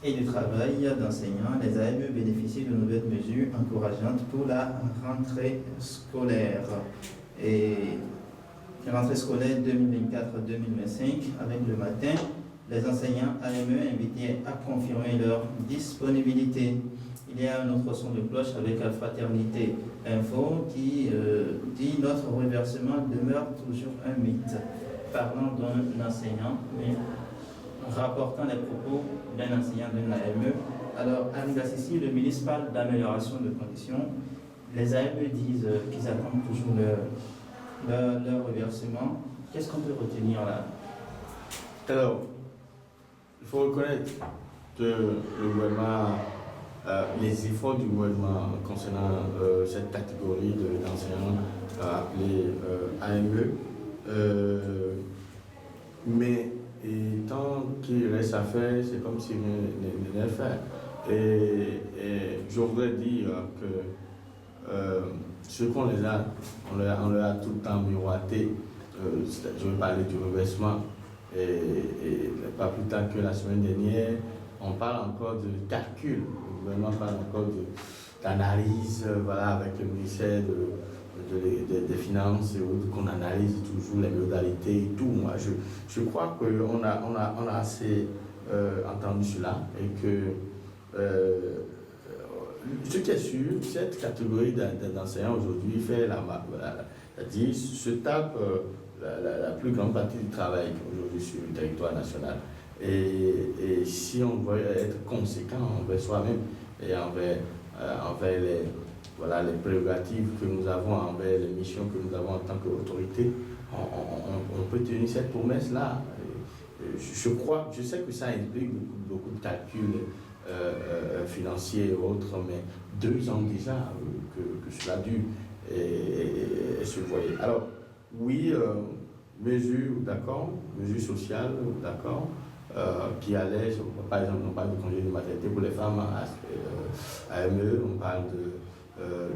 et de travail d'enseignants. Les AME bénéficient de nouvelles mesures encourageantes pour la rentrée scolaire. Et rentrée scolaire 2024-2025, avec le matin, les enseignants AME invités à confirmer leur disponibilité. Il y a un autre son de cloche avec la Fraternité Info qui dit notre reversement demeure toujours un mythe, parlant d'un enseignant, mais rapportant les propos d'un enseignant d'une AME. Alors, Anne Gassissi, le ministre parle d'amélioration de conditions. Les AME disent qu'ils attendent toujours leur reversement. Qu'est-ce qu'on peut retenir là? Alors, il faut reconnaître que le gouvernement, les efforts du gouvernement concernant cette catégorie d'enseignants appelés AME, mais tant qu'il reste à faire, c'est comme si rien n'était fait. Et je voudrais dire que ce qu'on les a, on leur a tout le temps miroité. Je vais parler du reversement. Et pas plus tard que la semaine dernière, on parle encore de calcul. Le gouvernement parle encore d'analyse, voilà, avec le ministère des Finances et autres, qu'on analyse toujours les modalités et tout. Moi, je crois qu'on a assez entendu cela et que ce qui est sûr, cette catégorie d'enseignants aujourd'hui fait c'est-à-dire se tape la plus grande partie du travail aujourd'hui sur le territoire national. Et si on veut être conséquent envers soi-même et envers les prérogatives que nous avons, envers les missions que nous avons en tant qu'autorité, on peut tenir cette promesse-là. Je sais que ça implique beaucoup de calculs financiers et autres, mais 2 ans déjà que cela dure et se voyait. Alors, oui, mesures, d'accord, mesures sociales, d'accord, qui allègent, par exemple, on parle de congé de maternité pour les femmes AME, on parle de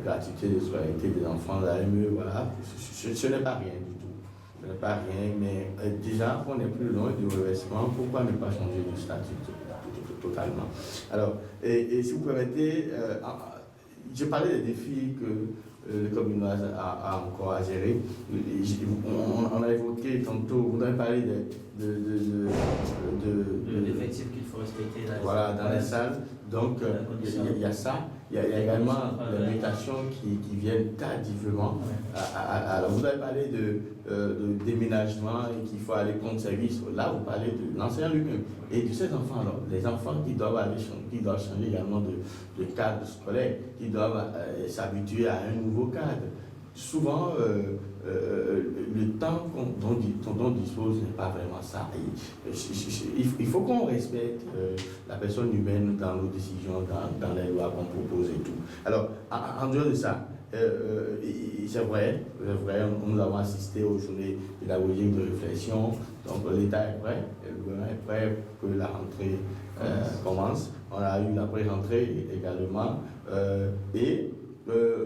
gratuité de scolarité des enfants d'AME, voilà, ce n'est pas rien du tout. Ce n'est pas rien, mais déjà, on est plus loin du reversement, pourquoi ne pas changer de statut totalement? Alors, et si vous permettez, je parlais des défis que le communal a encore à gérer. On a évoqué tantôt, vous avez parlé de l'effectif qu'il faut respecter voilà, dans les salles. Donc, il y a ça. Il y a également les mutations qui viennent tardivement. Alors, vous avez parlé de déménagement et qu'il faut aller contre service. Là, vous parlez de l'enseignant lui-même et de ses enfants. Alors, les enfants qui doivent changer également de cadre scolaire, qui doivent s'habituer à un nouveau cadre. Souvent, le temps dont on dispose n'est pas vraiment ça. Il faut qu'on respecte la personne humaine dans nos décisions, dans les lois qu'on propose et tout. Alors, en dehors de ça, c'est vrai, nous avons assisté aux journées pédagogiques de réflexion, donc l'État est prêt, le gouvernement est prêt pour que la rentrée commence. On a eu la pré-rentrée également, et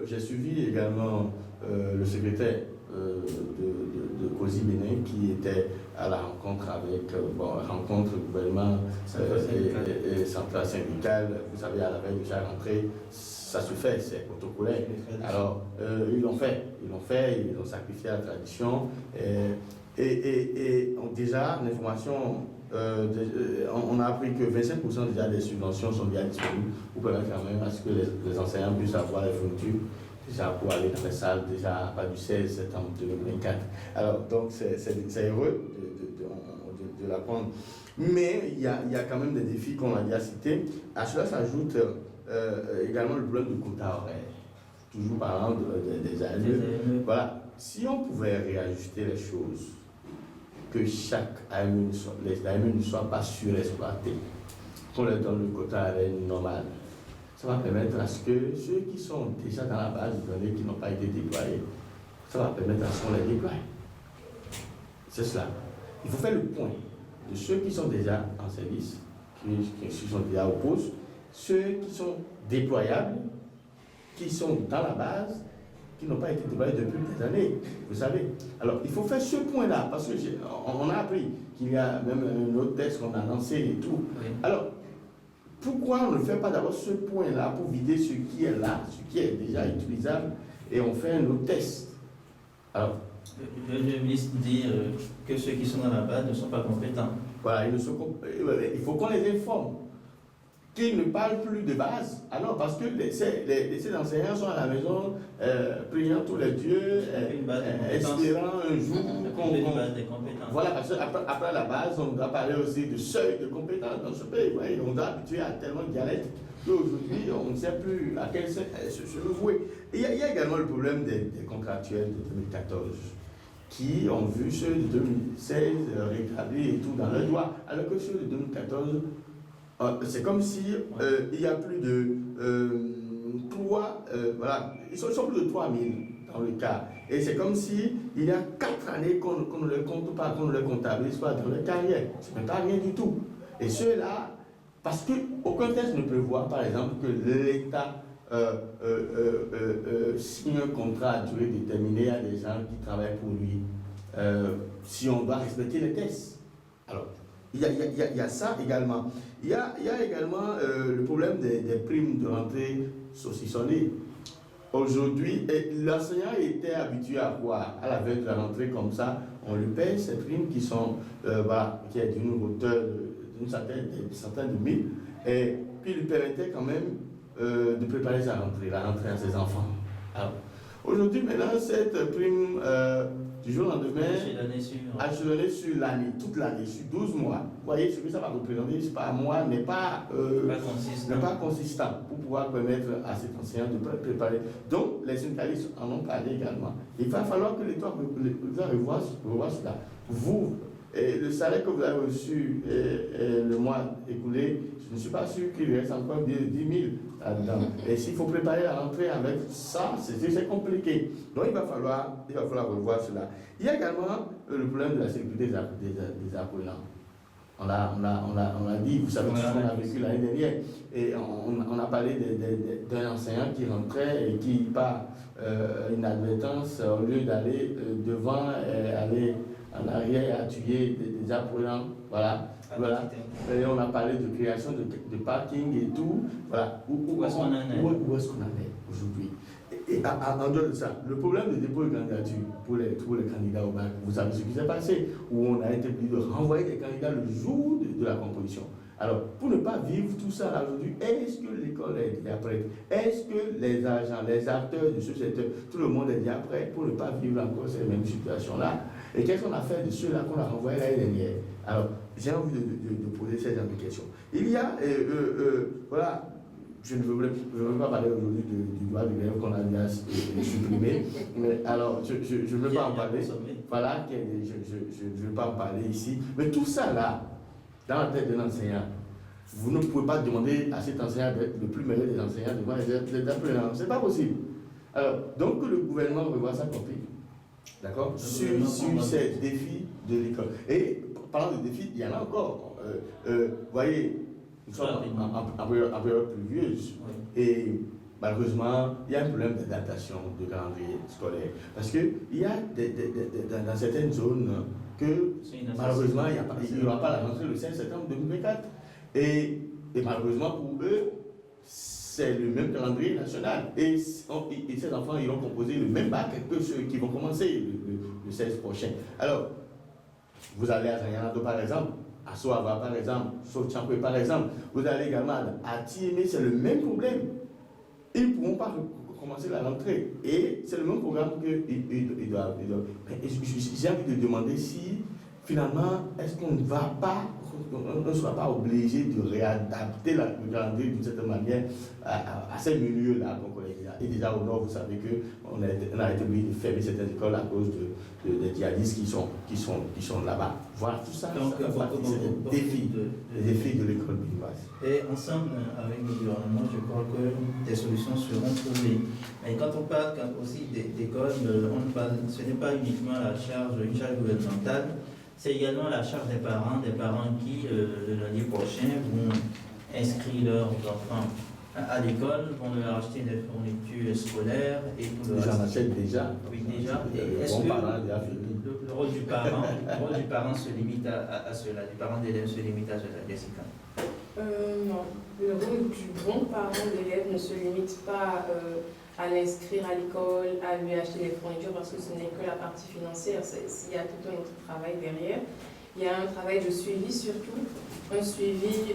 j'ai suivi également le secrétaire de COSI Bénin qui était à la rencontre avec rencontre gouvernement et centrale syndicale. Vous savez, à la veille de chaque rentrée, ça se fait, c'est protocolaire. Alors, ils l'ont fait, ils ont sacrifié la tradition. Et déjà, l'information, on a appris que 25% déjà des subventions sont déjà disponibles pour permettre quand même à ce que les enseignants puissent avoir les fournitures déjà pour aller dans les salles déjà à partir du 16 septembre 2024. Alors, donc, c'est heureux de l'apprendre. Mais il y a quand même des défis qu'on a déjà cités. À cela s'ajoute également le problème du quota horaire. Toujours parlant des AME. Voilà. Si on pouvait réajuster les choses, que chaque AME, les AME ne soient pas surexploités, qu'on leur donne le quota horaire normal, ça va permettre à ce que ceux qui sont déjà dans la base de données qui n'ont pas été déployés, ça va permettre à ce qu'on les déploie. C'est cela. Il faut faire le point de ceux qui sont déjà en service, qui sont déjà au poste, ceux qui sont déployables, qui sont dans la base qui n'ont pas été déballés depuis des années, vous savez. Alors, il faut faire ce point-là, parce qu'on a appris qu'il y a même un autre test qu'on a lancé et tout. Oui. Alors, pourquoi on ne fait pas d'abord ce point-là pour vider ce qui est là, ce qui est déjà utilisable, et on fait un autre test? Alors, le ministre dit que ceux qui sont dans la base ne sont pas compétents. voilà, il faut qu'on les informe qu'ils ne parlent plus de base. Alors, parce que ces enseignants sont à la maison, priant tous les dieux, espérant un jour voilà, parce qu'après la base, on doit parler aussi de seuil de compétences dans ce pays. Ouais, on doit habituer à tellement de dialectes qu'aujourd'hui, on ne sait plus à quel sens se vouer. Il y a également le problème des contractuels de 2014 qui ont vu ceux de 2016 rétablis et tout dans leurs doigts, alors que ceux de 2014, c'est comme si il y a plus de 3, voilà, ils sont plus de 3000 dans le cas. Et c'est comme si il y a 4 années qu'on ne les compte pas, qu'on ne les comptabilise pas dans leur carrière. Ce n'est pas rien du tout. Et ceux-là, parce qu'aucun texte ne prévoit, par exemple, que l'État signe un contrat à durée déterminée à des gens qui travaillent pour lui, si on doit respecter les tests. Alors, il y a ça également. Il y a également le problème des primes de rentrée saucissonnées. Aujourd'hui, l'enseignant était habitué à quoi? À la veille de la rentrée comme ça, on lui paye ces primes qui sont, qui est d'une hauteur d'une centaine de mille, et puis il lui permettait quand même de préparer sa rentrée, la rentrée à ses enfants. Alors, aujourd'hui, maintenant, cette prime du jour au lendemain a échelonné sur l'année, toute l'année, sur 12 mois. Vous voyez ce que ça va représenter, c'est pas moi, n'est pas consistant pour pouvoir permettre à cet enseignant de préparer. Donc, les syndicalistes en ont parlé également. Il va falloir que l'État revoie cela. Vous, le salaire que vous avez reçu le mois écoulé, je ne suis pas sûr qu'il reste encore 10 000 là-dedans. Et s'il faut préparer la rentrée avec ça, c'est compliqué. Donc il va falloir revoir cela. Il y a également le problème de la sécurité des apprenants. On l'a dit, vous savez tout ce qu'on a vécu l'année dernière. Et on a parlé d'un enseignant qui rentrait et qui, par inadvertance, au lieu d'aller devant, aller en arrière à tuer des apprenants. Voilà. Et on a parlé de création de parking et tout. Voilà. Où est-ce qu'on en est aujourd'hui? Et en dehors de ça, le problème de dépôt de candidature pour les candidats au bac, vous savez ce qui s'est passé, où on a été obligé de renvoyer des candidats le jour de la composition. Alors, pour ne pas vivre tout ça là aujourd'hui, est-ce que l'école est déjà prête? Est-ce que les agents, les acteurs de ce secteur, tout le monde est déjà prêt pour ne pas vivre encore ces mêmes situations-là? Et qu'est-ce qu'on a fait de ceux-là qu'on a renvoyés l'année dernière? Alors, j'ai envie de poser ces questions. Il y a, voilà, je ne veux pas parler aujourd'hui du droit de grève qu'on a déjà supprimé, mais alors, je ne veux pas en parler. Voilà, je ne veux pas en parler ici. Mais tout ça là, dans la tête d'un enseignant, vous ne pouvez pas demander à cet enseignant d'être le plus meilleur des enseignants devant les apprenants. Ce n'est pas possible. Alors, donc que le gouvernement revoie sa copie, d'accord, sur ces défis de l'école. Et parlant de défis, il y en a encore. Vous voyez, nous sommes en période pluvieuse. Oui. Et malheureusement, il y a un problème d'adaptation de calendrier scolaire. Parce qu'il y a dans certaines zones que malheureusement, il n'y aura pas la rentrée le 5 septembre 2024. Et malheureusement pour eux, c'est le même calendrier national. Et ces enfants iront composer le même bac que ceux qui vont commencer le 16 prochain. Alors, vous allez à Zayanado par exemple, à Soava par exemple, Sochampé par exemple, vous allez également à Tiémé, c'est le même problème. Ils ne pourront pas commencer la rentrée. Et c'est le même programme qu'ils doivent. J'ai envie de demander si, finalement, est-ce qu'on ne sera pas obligé de réadapter le calendrier d'une certaine manière à ces milieux-là qu'on connaît déjà. Et déjà au nord, vous savez qu'on a été obligé de fermer certaines écoles à cause des djihadistes qui sont là-bas. Voilà, tout ça, c'est des défis de l'école béninoise. Et ensemble, avec le gouvernement, je crois que des solutions seront trouvées. Mais quand on parle aussi d'école, ce n'est pas uniquement une charge gouvernementale, c'est également la charge des parents qui, le lundi prochain, vont inscrire leurs enfants à l'école, vont leur acheter des fournitures scolaires et tout le reste. J'en achète déjà. Oui, déjà. Et Le est-ce bon que parent déjà fini. le rôle du parent se limite à cela, du parent d'élève se limite à cela, Jessica? Non, le rôle du bon parent d'élève ne se limite pas à l'inscrire à l'école, à lui acheter des fournitures, parce que ce n'est que la partie financière. Il y a tout un autre travail derrière. Il y a un travail de suivi surtout, un suivi,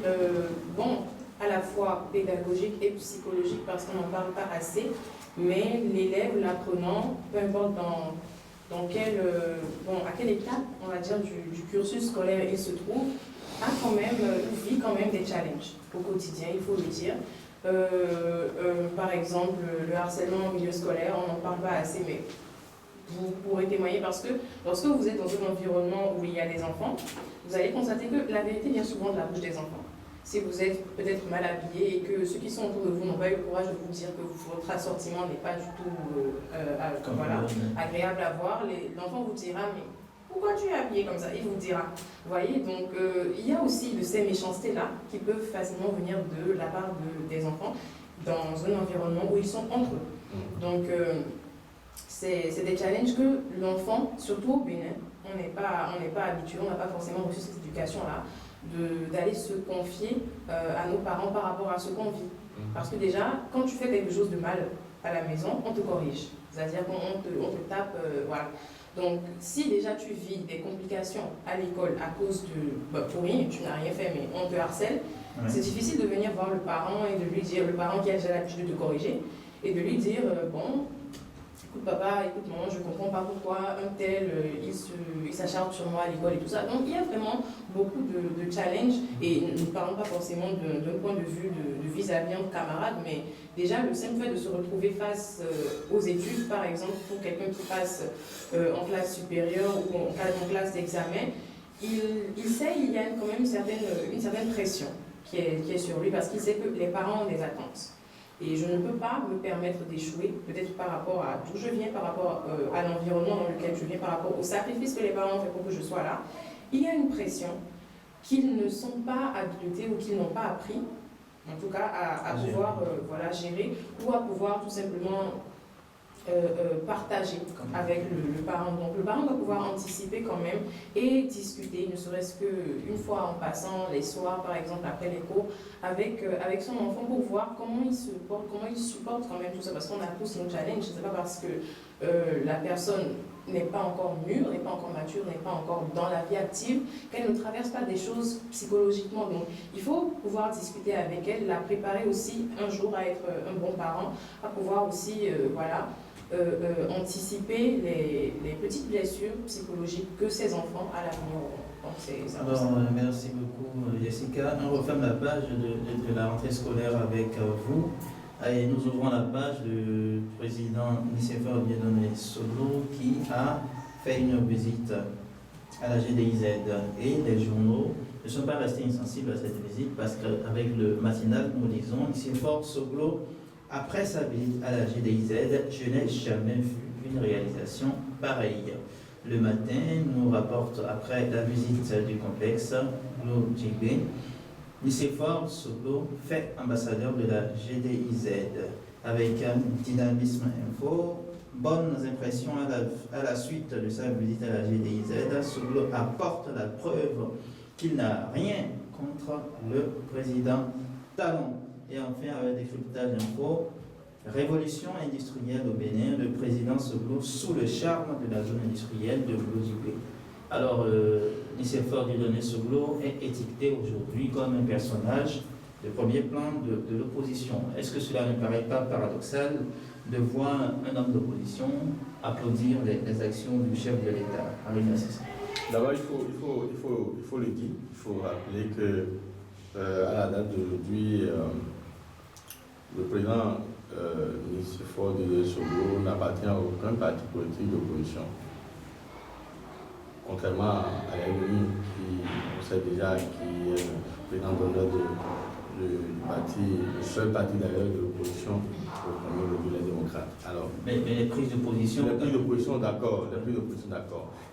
à la fois pédagogique et psychologique, parce qu'on n'en parle pas assez, mais l'élève, l'apprenant, peu importe à quelle étape, on va dire, du cursus scolaire il se trouve, vit quand même des challenges au quotidien, il faut le dire. Par exemple, le harcèlement au milieu scolaire, on n'en parle pas assez, mais vous pourrez témoigner parce que lorsque vous êtes dans un environnement où il y a des enfants, vous allez constater que la vérité vient souvent de la bouche des enfants. Si vous êtes peut-être mal habillé et que ceux qui sont autour de vous n'ont pas eu le courage de vous dire que votre assortiment n'est pas du tout agréable à voir, l'enfant vous dira « mais pourquoi tu es habillé comme ça ?» Il vous dira. Vous voyez, donc il y a aussi de ces méchancetés-là qui peuvent facilement venir de la part des enfants dans un environnement où ils sont entre eux. Donc c'est des challenges que l'enfant, surtout au Bénin, on n'est pas habitué, on n'a pas forcément reçu cette éducation-là, d'aller se confier à nos parents par rapport à ce qu'on vit. Parce que déjà, quand tu fais quelque chose de mal à la maison, on te corrige. C'est-à-dire qu'on te tape, voilà. Donc, si déjà tu vis des complications à l'école à cause pour rien, tu n'as rien fait, mais on te harcèle, c'est difficile de venir voir le parent et de lui dire, le parent qui a déjà l'habitude de te corriger, et de lui dire, écoute papa, écoute maman, je ne comprends pas pourquoi un tel, il s'acharne sur moi à l'école et tout ça. Donc il y a vraiment beaucoup de challenges et nous ne parlons pas forcément d'un point de vue de vis-à-vis entre camarades, mais déjà le simple fait de se retrouver face aux études, par exemple, pour quelqu'un qui passe en classe supérieure ou en classe d'examen, il sait il y a quand même une certaine pression qui est sur lui parce qu'il sait que les parents ont des attentes. Et je ne peux pas me permettre d'échouer, peut-être par rapport à d'où je viens, par rapport à l'environnement dans lequel je viens, par rapport au sacrifice que les parents ont fait pour que je sois là. Il y a une pression qu'ils ne sont pas habilités ou qu'ils n'ont pas appris, en tout cas à pouvoir gérer ou à pouvoir tout simplement partager avec le parent. Donc le parent doit pouvoir anticiper quand même et discuter, ne serait-ce qu'une fois en passant les soirs, par exemple, après les cours, avec son enfant pour voir comment il se porte, comment il supporte quand même tout ça. Parce qu'on a tous nos challenges, ce n'est pas parce que la personne n'est pas encore mûre, n'est pas encore mature, n'est pas encore dans la vie active, qu'elle ne traverse pas des choses psychologiquement. Donc il faut pouvoir discuter avec elle, la préparer aussi un jour à être un bon parent, à pouvoir aussi, anticiper les petites blessures psychologiques que ces enfants à l'avenir auront. Alors, merci beaucoup Jessica. On referme la page de la rentrée scolaire avec vous. Et nous ouvrons la page du président Nicéphore Dieudonné Soglo qui a fait une visite à la GDIZ. Et les journaux ne sont pas restés insensibles à cette visite parce qu'avec le matinal, nous disons Nicéphore Soglo, après sa visite à la GDIZ, je n'ai jamais vu une réalisation pareille. Le matin, nous rapporte après la visite du complexe, Glo Djibé, Nicéphore Soglo fait ambassadeur de la GDIZ avec un dynamisme info. Bonnes impressions à la suite de sa visite à la GDIZ. Soglo apporte la preuve qu'il n'a rien contre le président Talon. Et enfin, avec décryptage d'info, révolution industrielle au Bénin, le président Soglo sous le charme de la zone industrielle de Glo Djibé. Alors, Nicéphore Dieudonné Soglo est étiqueté aujourd'hui comme un personnage de premier plan de l'opposition. Est-ce que cela ne paraît pas paradoxal de voir un homme d'opposition applaudir les actions du chef de l'État? D'abord, il faut le dire, il faut rappeler que à la date d'aujourd'hui, le président Nicéphore Dieudonné Soglo n'appartient à aucun parti politique d'opposition. Contrairement à la LNI, qui, on sait déjà, qui est le président d'honneur du parti, le seul parti d'ailleurs de l'opposition, aujourd'hui les démocrates. Alors, mais les prises de position. Les prises d'opposition, d'accord.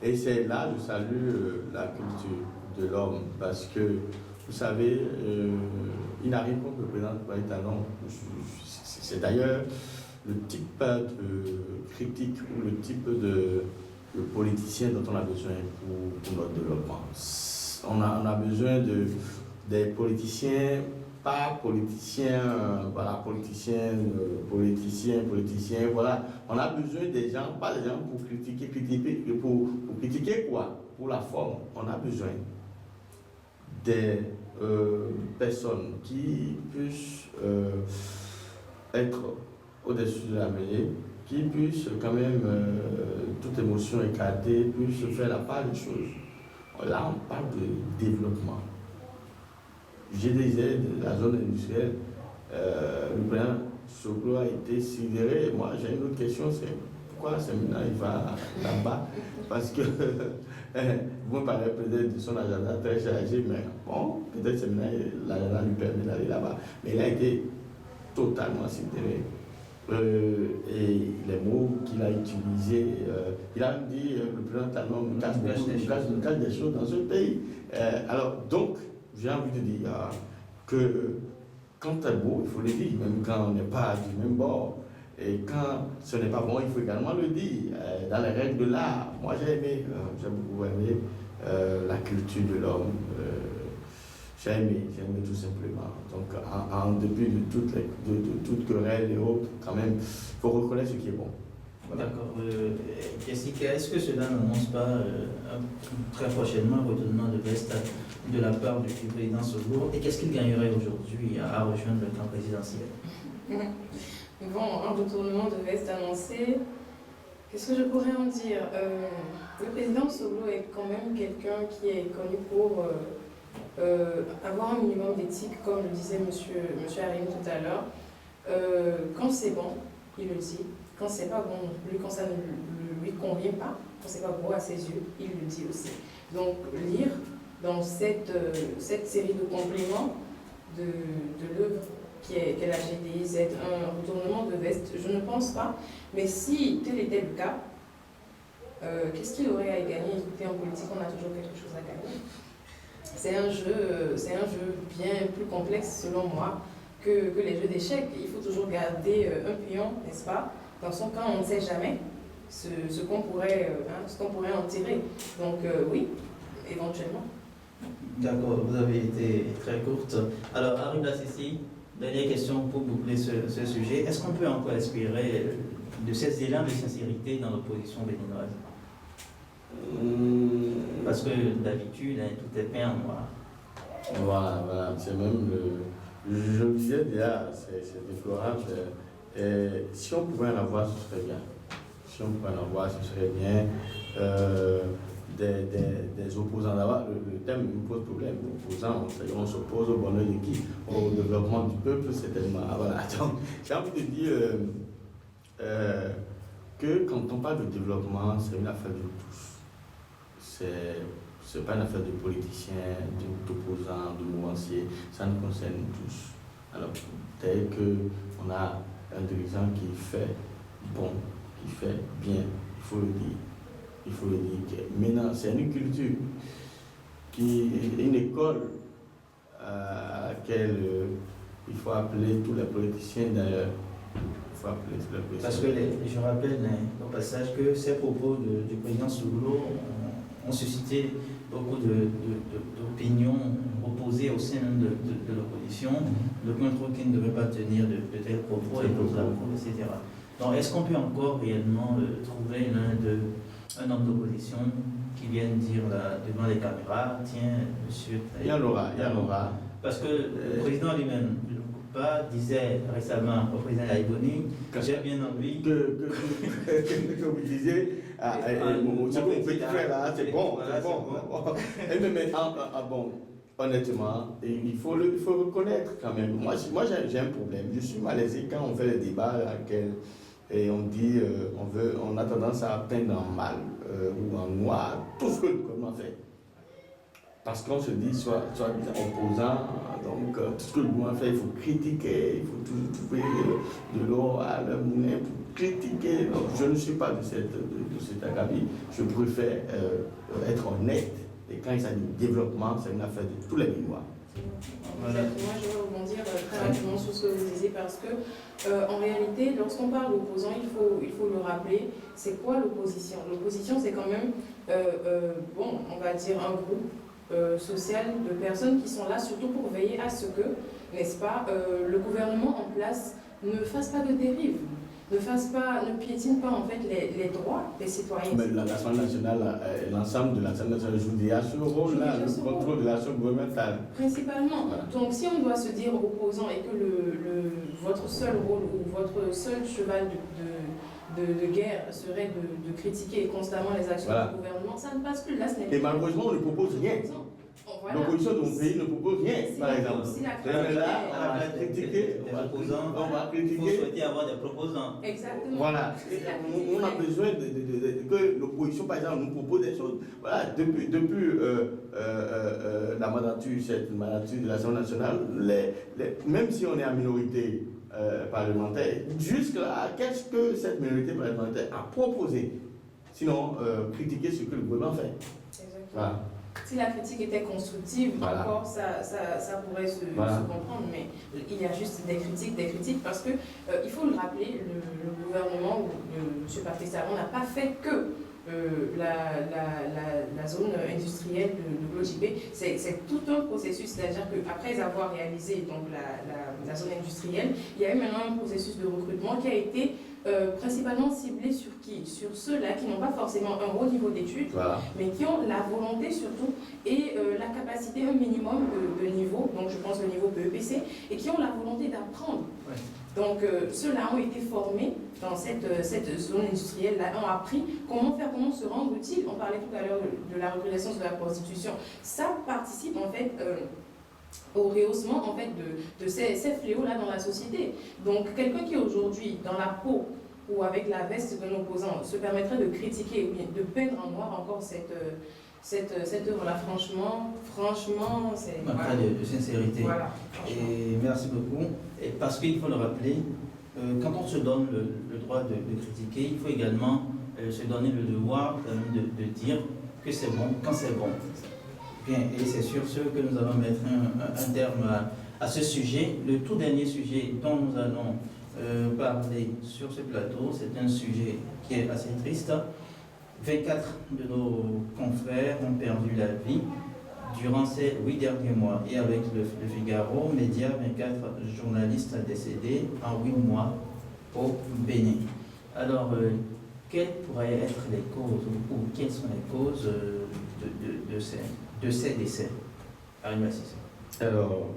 Et c'est là, je salue la culture de l'homme, parce que, vous savez, n'a rien contre le président Paris Talon. C'est d'ailleurs le type de critique ou le type de politicien dont on a besoin pour notre développement. On a besoin des politiciens, pas politiciens, voilà, politiciens, voilà. On a besoin des gens, pas des gens pour pour critiquer quoi? Pour la forme. On a besoin des personnes qui puissent être au-dessus de la mêlée, qui puissent quand même, toute émotion éclatée, puissent faire la part des choses. Là, on parle de développement. Je disais, de la zone industrielle, le président Soglo a été sidéré. Moi, j'ai une autre question, c'est pourquoi Semina il va là-bas? Parce que vous me parlez peut-être de son agenda très chargé, mais bon, peut-être Semina, l'agenda lui permet d'aller là-bas. Mais il a été totalement sidéré. Et les mots qu'il a utilisés, il a dit le président Talon nous cache des choses dans ce pays. Alors, donc, j'ai envie de dire que quand c'est beau, il faut le dire, même quand on n'est pas du même bord. Et quand ce n'est pas bon, il faut également le dire. Dans les règles de l'art, moi j'ai beaucoup aimé la culture de l'homme. J'ai aimé tout simplement. Donc, en dépit de toute querelle et autres, quand même, il faut reconnaître ce qui est bon. Voilà. D'accord. Jessica, est-ce que cela n'annonce pas très prochainement un retournement de veste de la part du président Soglo? Et qu'est-ce qu'il gagnerait aujourd'hui à rejoindre le camp présidentiel? Bon, un retournement de veste annoncé, qu'est-ce que je pourrais en dire? Le président Soglo est quand même quelqu'un qui est connu pour avoir un minimum d'éthique, comme le disait monsieur Harim tout à l'heure. Quand c'est bon, il le dit. Quand c'est pas bon, quand ça ne lui convient pas, quand c'est pas beau à ses yeux, il le dit aussi. Donc, lire dans cette série de compléments de l'œuvre qu'est la GDIZ, un retournement de veste, je ne pense pas. Mais si tel était le cas, qu'est-ce qu'il aurait à y gagner? Écoutez, en politique, on a toujours quelque chose à gagner. C'est un jeu bien plus complexe, selon moi, que les jeux d'échecs. Il faut toujours garder un pion, n'est-ce pas? Dans son camp, on ne sait jamais ce qu'on pourrait en tirer. Donc, oui, éventuellement. D'accord, vous avez été très courte. Alors, Harim Lassessi, dernière question pour boucler ce sujet. Est-ce qu'on peut encore espérer de ces élans de sincérité dans l'opposition béninoise? Parce que d'habitude, tout est peint en noir. Voilà, c'est même je le disais déjà, c'est déplorable. Si on pouvait en avoir, ce serait bien. Si on pouvait en avoir, ce serait bien. Des opposants là-bas, le thème me pose problème. Opposants, on s'oppose au bonheur de qui? Au développement du peuple, c'est tellement. Voilà. Donc, j'ai envie de dire que quand on parle de développement, c'est une affaire de tous. C'est pas une affaire de politiciens, d'opposants, de mouvanciers, ça nous concerne tous. Alors, tel qu'on a un dirigeant qui fait bon, qui fait bien, il faut le dire. Il faut le dire. Maintenant, c'est une culture, une école à laquelle il faut appeler tous les politiciens d'ailleurs. Il faut appeler tous les politiciens. Parce que je rappelle au passage que ces propos du président Soglo ont suscité beaucoup d'opinions opposées au sein de l'opposition. Le contre qui ne devait pas tenir de tels propos, etc. Donc, est-ce qu'on peut encore réellement trouver un homme d'opposition qui vienne dire là, devant les caméras, tiens, monsieur... Il y en aura. Parce que le président lui-même, disait récemment au président Aïboni, j'ai bien envie que vous disiez, ce qu'on peut faire là, c'est bon. Mais bon, honnêtement, il faut reconnaître quand même. Moi j'ai un problème. Je suis malaisé quand on fait les débats et on dit, on a tendance à peindre en mal ou en noir tout ce que le gouvernement fait. Parce qu'on se dit, soit opposant, donc tout ce que le gouvernement fait, il faut critiquer, il faut toujours trouver de l'eau à leur moulin pour critiquer. Donc, je ne suis pas de cet acabit. Je préfère être honnête. Et quand il s'agit de développement, c'est une affaire de tous les Béninois. Voilà. Exactement, je vais rebondir très rapidement sur ce que vous disiez parce que en réalité, lorsqu'on parle d'opposants, il faut le rappeler, c'est quoi l'opposition? L'opposition, c'est quand même, bon, on va dire un groupe social de personnes qui sont là surtout pour veiller à ce que, n'est-ce pas, le gouvernement en place ne fasse pas de dérive, ne piétine pas en fait les droits des citoyens. Mais l'Assemblée nationale, l'ensemble de l'Assemblée nationale joue déjà ce rôle-là, le contrôle de l'action gouvernementale. Principalement. Voilà. Donc si on doit se dire opposant et que votre seul rôle ou votre seul cheval de guerre serait de critiquer constamment les actions Voilà. du gouvernement, ça ne passe plus. Là, ce n'est Et malheureusement, on ne propose rien. Voilà. L'opposition de mon pays ne propose rien, par exemple. Si la Et là, on va critiquer, des opposants, on va il faut critiquer. souhaiter avoir des proposants. Exactement. Voilà. On a besoin que l'opposition, par exemple, nous propose des choses. Voilà, depuis la mandature, cette mandature de l'Assemblée nationale, même si on est en minorité parlementaire, jusqu'à qu'est-ce que cette minorité parlementaire a proposé? Sinon, critiquer ce que le gouvernement fait. Exactement. Voilà. Si la critique était constructive, Voilà. encore, ça pourrait se comprendre, mais il y a juste des critiques, parce que, il faut le rappeler, le gouvernement ou M. Patrice Talon n'a pas fait que la zone industrielle de l'OJB. C'est tout un processus, c'est-à-dire qu'après avoir réalisé donc, la zone industrielle, il y a eu maintenant un processus de recrutement qui a été principalement ciblé sur qui? Sur ceux-là qui n'ont pas forcément un haut niveau d'études, Voilà. mais qui ont la volonté surtout et la capacité, un minimum de niveau, donc je pense le niveau BEPC, et qui ont la volonté d'apprendre. Ouais. Donc ceux-là ont été formés dans cette zone industrielle-là, ont appris comment faire, comment se rendre utile. On parlait tout à l'heure de la reconnaissance de la prostitution. Ça participe en fait au rehaussement en fait, de ces fléaux-là dans la société. Donc quelqu'un qui aujourd'hui, dans la peau ou avec la veste d'un opposant, se permettrait de critiquer ou bien de peindre en noir encore cette œuvre-là, franchement, c'est... Manquerait de sincérité. Voilà. Et merci beaucoup. Et parce qu'il faut le rappeler, quand on se donne le droit de critiquer, il faut également se donner le devoir de dire que c'est bon quand c'est bon. Bien, et c'est sur ce que nous allons mettre un terme à ce sujet. Le tout dernier sujet dont nous allons parler sur ce plateau, c'est un sujet qui est assez triste. 24 de nos confrères ont perdu la vie durant ces 8 derniers mois. Et avec le Figaro, Média, 24 journalistes décédés en 8 mois au Bénin. Alors, quelles pourraient être les causes ou quelles sont les causes de ces décès? Arima Cissé. Alors,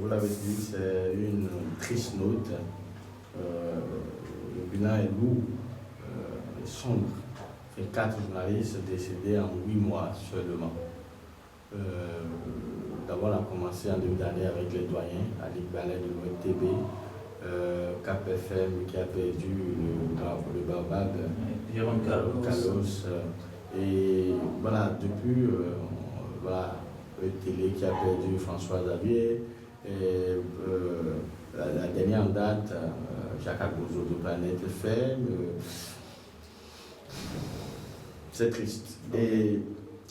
vous l'avez dit, c'est une triste note. Le bilan est lourd, sombre. 4 journalistes décédés en 8 mois seulement. D'abord, on a commencé en début d'année avec les doyens, Ali Ballet de l'ONTB, Cap FM qui a perdu le Baobab, Jérôme Carlos. Et voilà, depuis, voilà, le Télé qui a perdu François Xavier, et la dernière en date, Jacques Agozo de Planète FM. C'est triste. Et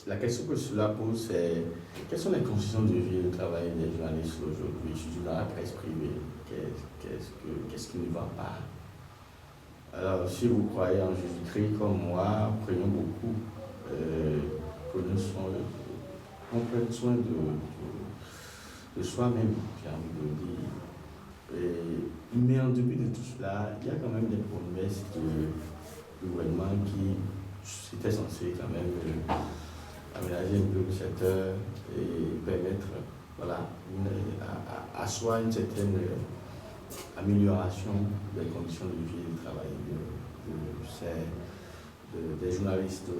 la question que cela pose, c'est quelles sont les conditions de vie et de travail des journalistes aujourd'hui, surtout dans la presse privée? Qu'est-ce qui ne va pas? Alors, si vous croyez en Jésus-Christ comme moi, prenons beaucoup, on prenne soin de soi-même, j'ai envie de dire. Mais en début de tout cela, il y a quand même des promesses du gouvernement qui c'était censé quand même aménager un peu le secteur et permettre voilà, asseoir une certaine amélioration des conditions de vie et de travail des journalistes.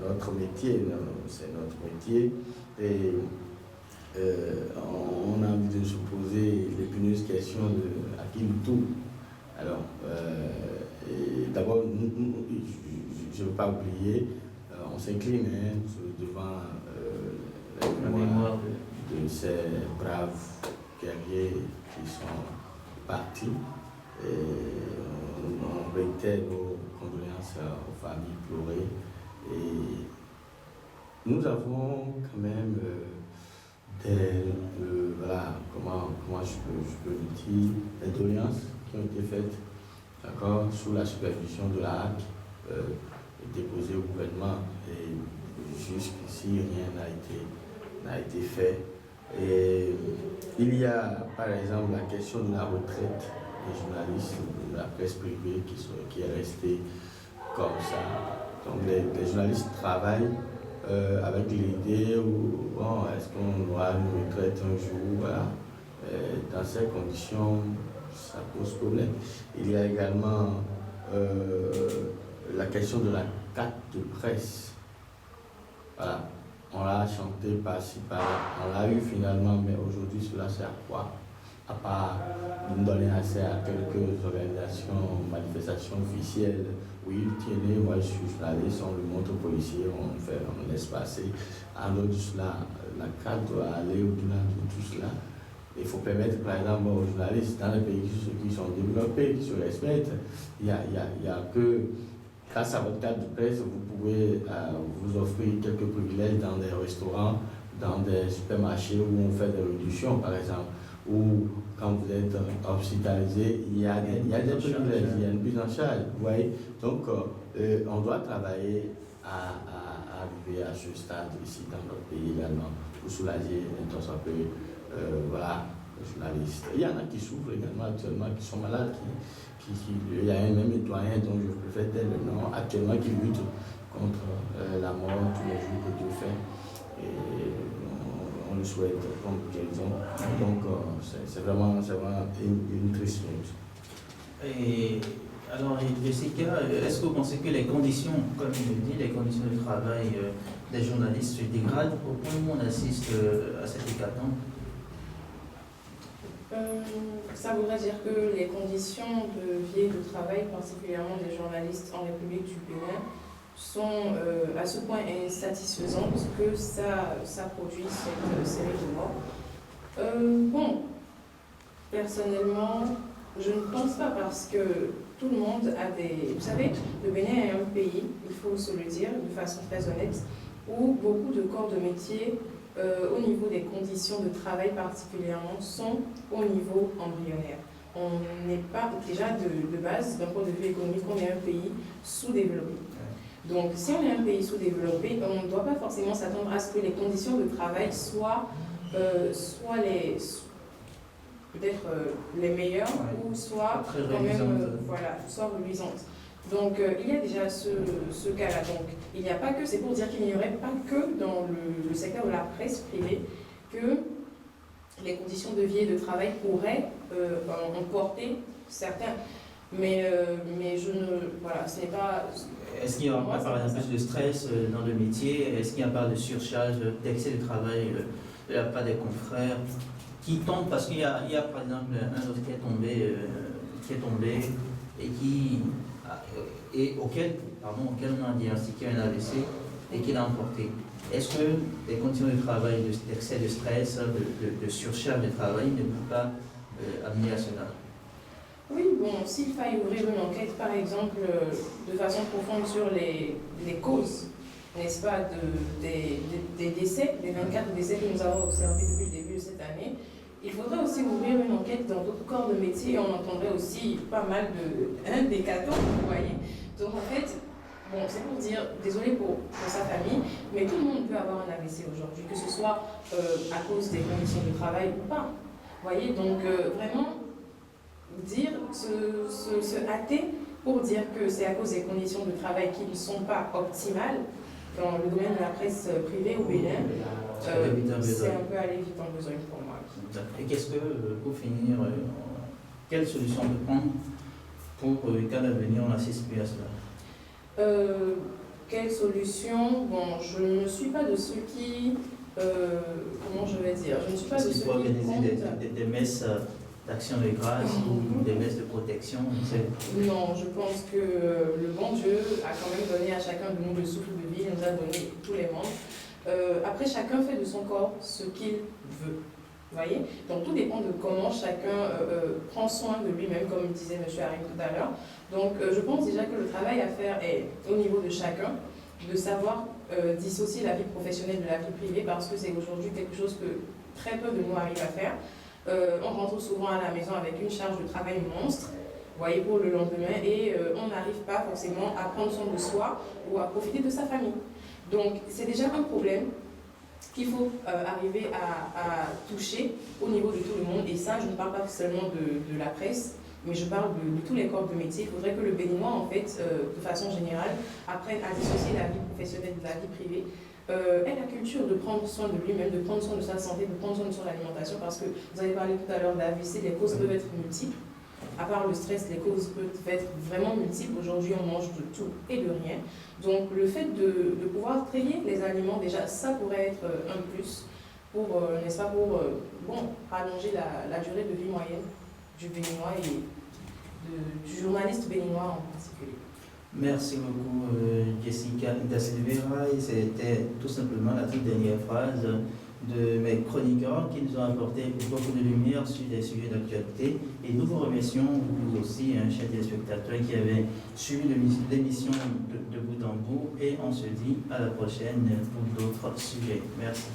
Notre métier, c'est notre métier et on a envie de se poser l'épineuse question de à qui nous tourne. Alors, d'abord, je ne veux pas oublier, on s'incline devant la mémoire de ces braves guerriers qui sont partis. On réitère nos condoléances aux familles pleurées. Et nous avons quand même voilà, comment je peux le dire, des doléances qui ont été faites, d'accord, sous la supervision de la HAC, déposées au gouvernement, et jusqu'ici rien n'a été fait. Et il y a par exemple la question de la retraite des journalistes de la presse privée qui est restée comme ça. Donc les journalistes travaillent avec l'idée où bon, est-ce qu'on aura une retraite un jour, voilà. Dans ces conditions, ça pose problème. Il y a également la question de la carte de presse. Voilà. On l'a chanté par-ci, par-là. On l'a eu finalement, mais aujourd'hui, cela sert à quoi? À part nous donner accès à quelques organisations, manifestations officielles. Oui, tenez, moi je suis journaliste, on le montre aux policiers, on laisse passer. En dehors de cela, la carte doit aller au-delà de tout cela. Il faut permettre, par exemple, aux journalistes, dans les pays qui sont développés, qui se respectent, il y a que, grâce à votre carte de presse, vous pouvez vous offrir quelques privilèges dans des restaurants, dans des supermarchés où on fait des réductions, par exemple, ou quand vous êtes hospitalisé, il y a des privilèges, il y a une prise en charge, vous voyez. Donc, on doit travailler à arriver à ce stade ici dans notre pays également, pour soulager un temps soit peu, voilà, les journalistes. Il y en a qui souffrent également actuellement, qui sont malades, il y a un même citoyen dont je préfère tel le nom, actuellement qui lutte contre la mort tous les jours que Dieu fait. Et on le souhaite comme guérison. Donc c'est vraiment une triste chose. Et alors, Jessica, est-ce que vous pensez que les conditions, comme il le dit, les conditions de travail des journalistes se dégradent? Au point où on assiste à cette hécatombe? Ça voudrait dire que les conditions de vie et de travail, particulièrement des journalistes en République du Bénin, sont à ce point insatisfaisantes que ça produit cette série de morts. Bon, personnellement, je ne pense pas parce que tout le monde a des... Vous savez, le Bénin est un pays, il faut se le dire de façon très honnête, où beaucoup de corps de métier au niveau des conditions de travail particulièrement, sont au niveau embryonnaire. On n'est pas, déjà de base, d'un point de vue économique, on est un pays sous-développé. Donc, si on est un pays sous-développé, on ne doit pas forcément s'attendre à ce que les conditions de travail soient peut-être les meilleures, ou soient quand même, voilà, soient reluisantes. Donc, il y a déjà ce cas-là. Donc, il n'y a pas que, c'est pour dire qu'il n'y aurait pas que dans le secteur de la presse privée que les conditions de vie et de travail pourraient emporter certains. Mais je ne... Voilà, ce n'est pas... Est-ce qu'il y a par exemple plus de stress dans le métier? Est-ce qu'il y a pas de surcharge, d'excès de travail de la part des confrères qui tombent? Parce qu'il y a par exemple un autre qui est tombé et auquel on a diagnostiqué un AVC et qui l'a emporté. Est-ce que les conditions de travail, d'excès de stress, de surcharge de travail ne peuvent pas amener à cela? Oui, bon, s'il faille ouvrir une enquête, par exemple, de façon profonde sur les causes, n'est-ce pas, des décès, des 24 décès que nous avons observés depuis le début de cette année, il faudrait aussi ouvrir une enquête dans d'autres corps de métier et on entendrait aussi pas mal d'hécatombes, vous voyez. Donc en fait, bon, c'est pour dire, désolé pour sa famille, mais tout le monde peut avoir un AVC aujourd'hui, que ce soit à cause des conditions de travail ou pas. Vous voyez, donc vraiment, dire, se hâter pour dire que c'est à cause des conditions de travail qui ne sont pas optimales dans le domaine de la presse privée au Bénin, c'est un peu aller vite en besogne pour moi. Et qu'est-ce que, pour finir, quelle solution on peut prendre pour qu'à l'avenir on n'assiste plus à cela? Quelle solution? Bon, je ne suis pas de ceux qui... comment je vais dire? Je ne suis pas de ceux qui organiser des messes d'action de grâce ou des messes de protection? Non, je pense que le bon Dieu a quand même donné à chacun de nous le souffle de vie, il nous a donné tous les membres. Après, chacun fait de son corps ce qu'il veut. Vous voyez? Donc tout dépend de comment chacun prend soin de lui-même, comme disait M. Harim tout à l'heure. Donc je pense déjà que le travail à faire est au niveau de chacun, de savoir dissocier la vie professionnelle de la vie privée, parce que c'est aujourd'hui quelque chose que très peu de nous arrivent à faire. On rentre souvent à la maison avec une charge de travail monstre, vous voyez, pour le lendemain, et on n'arrive pas forcément à prendre soin de soi ou à profiter de sa famille. Donc c'est déjà un problème qu'il faut arriver à toucher au niveau de tout le monde. Et ça, je ne parle pas seulement de la presse, mais je parle de tous les corps de métier. Il faudrait que le Béninois, en fait, de façon générale, apprenne à dissocier la vie professionnelle de la vie privée, ait la culture de prendre soin de lui-même, de prendre soin de sa santé, de prendre soin de son alimentation, parce que vous avez parlé tout à l'heure d'AVC, les causes peuvent être multiples. À part le stress, les causes peuvent être vraiment multiples. Aujourd'hui, on mange de tout et de rien. Donc, le fait de pouvoir trier les aliments, déjà, ça pourrait être un plus pour, n'est-ce pas, pour rallonger la durée de vie moyenne du Béninois et du journaliste béninois en particulier. Merci beaucoup, Jessica da Silveira. Et c'était tout simplement la toute dernière phrase de mes chroniqueurs qui nous ont apporté beaucoup de lumière sur des sujets d'actualité. Et nous vous remercions, vous aussi, chers téléspectateurs qui avez suivi l'émission de bout en bout. Et on se dit à la prochaine pour d'autres sujets. Merci.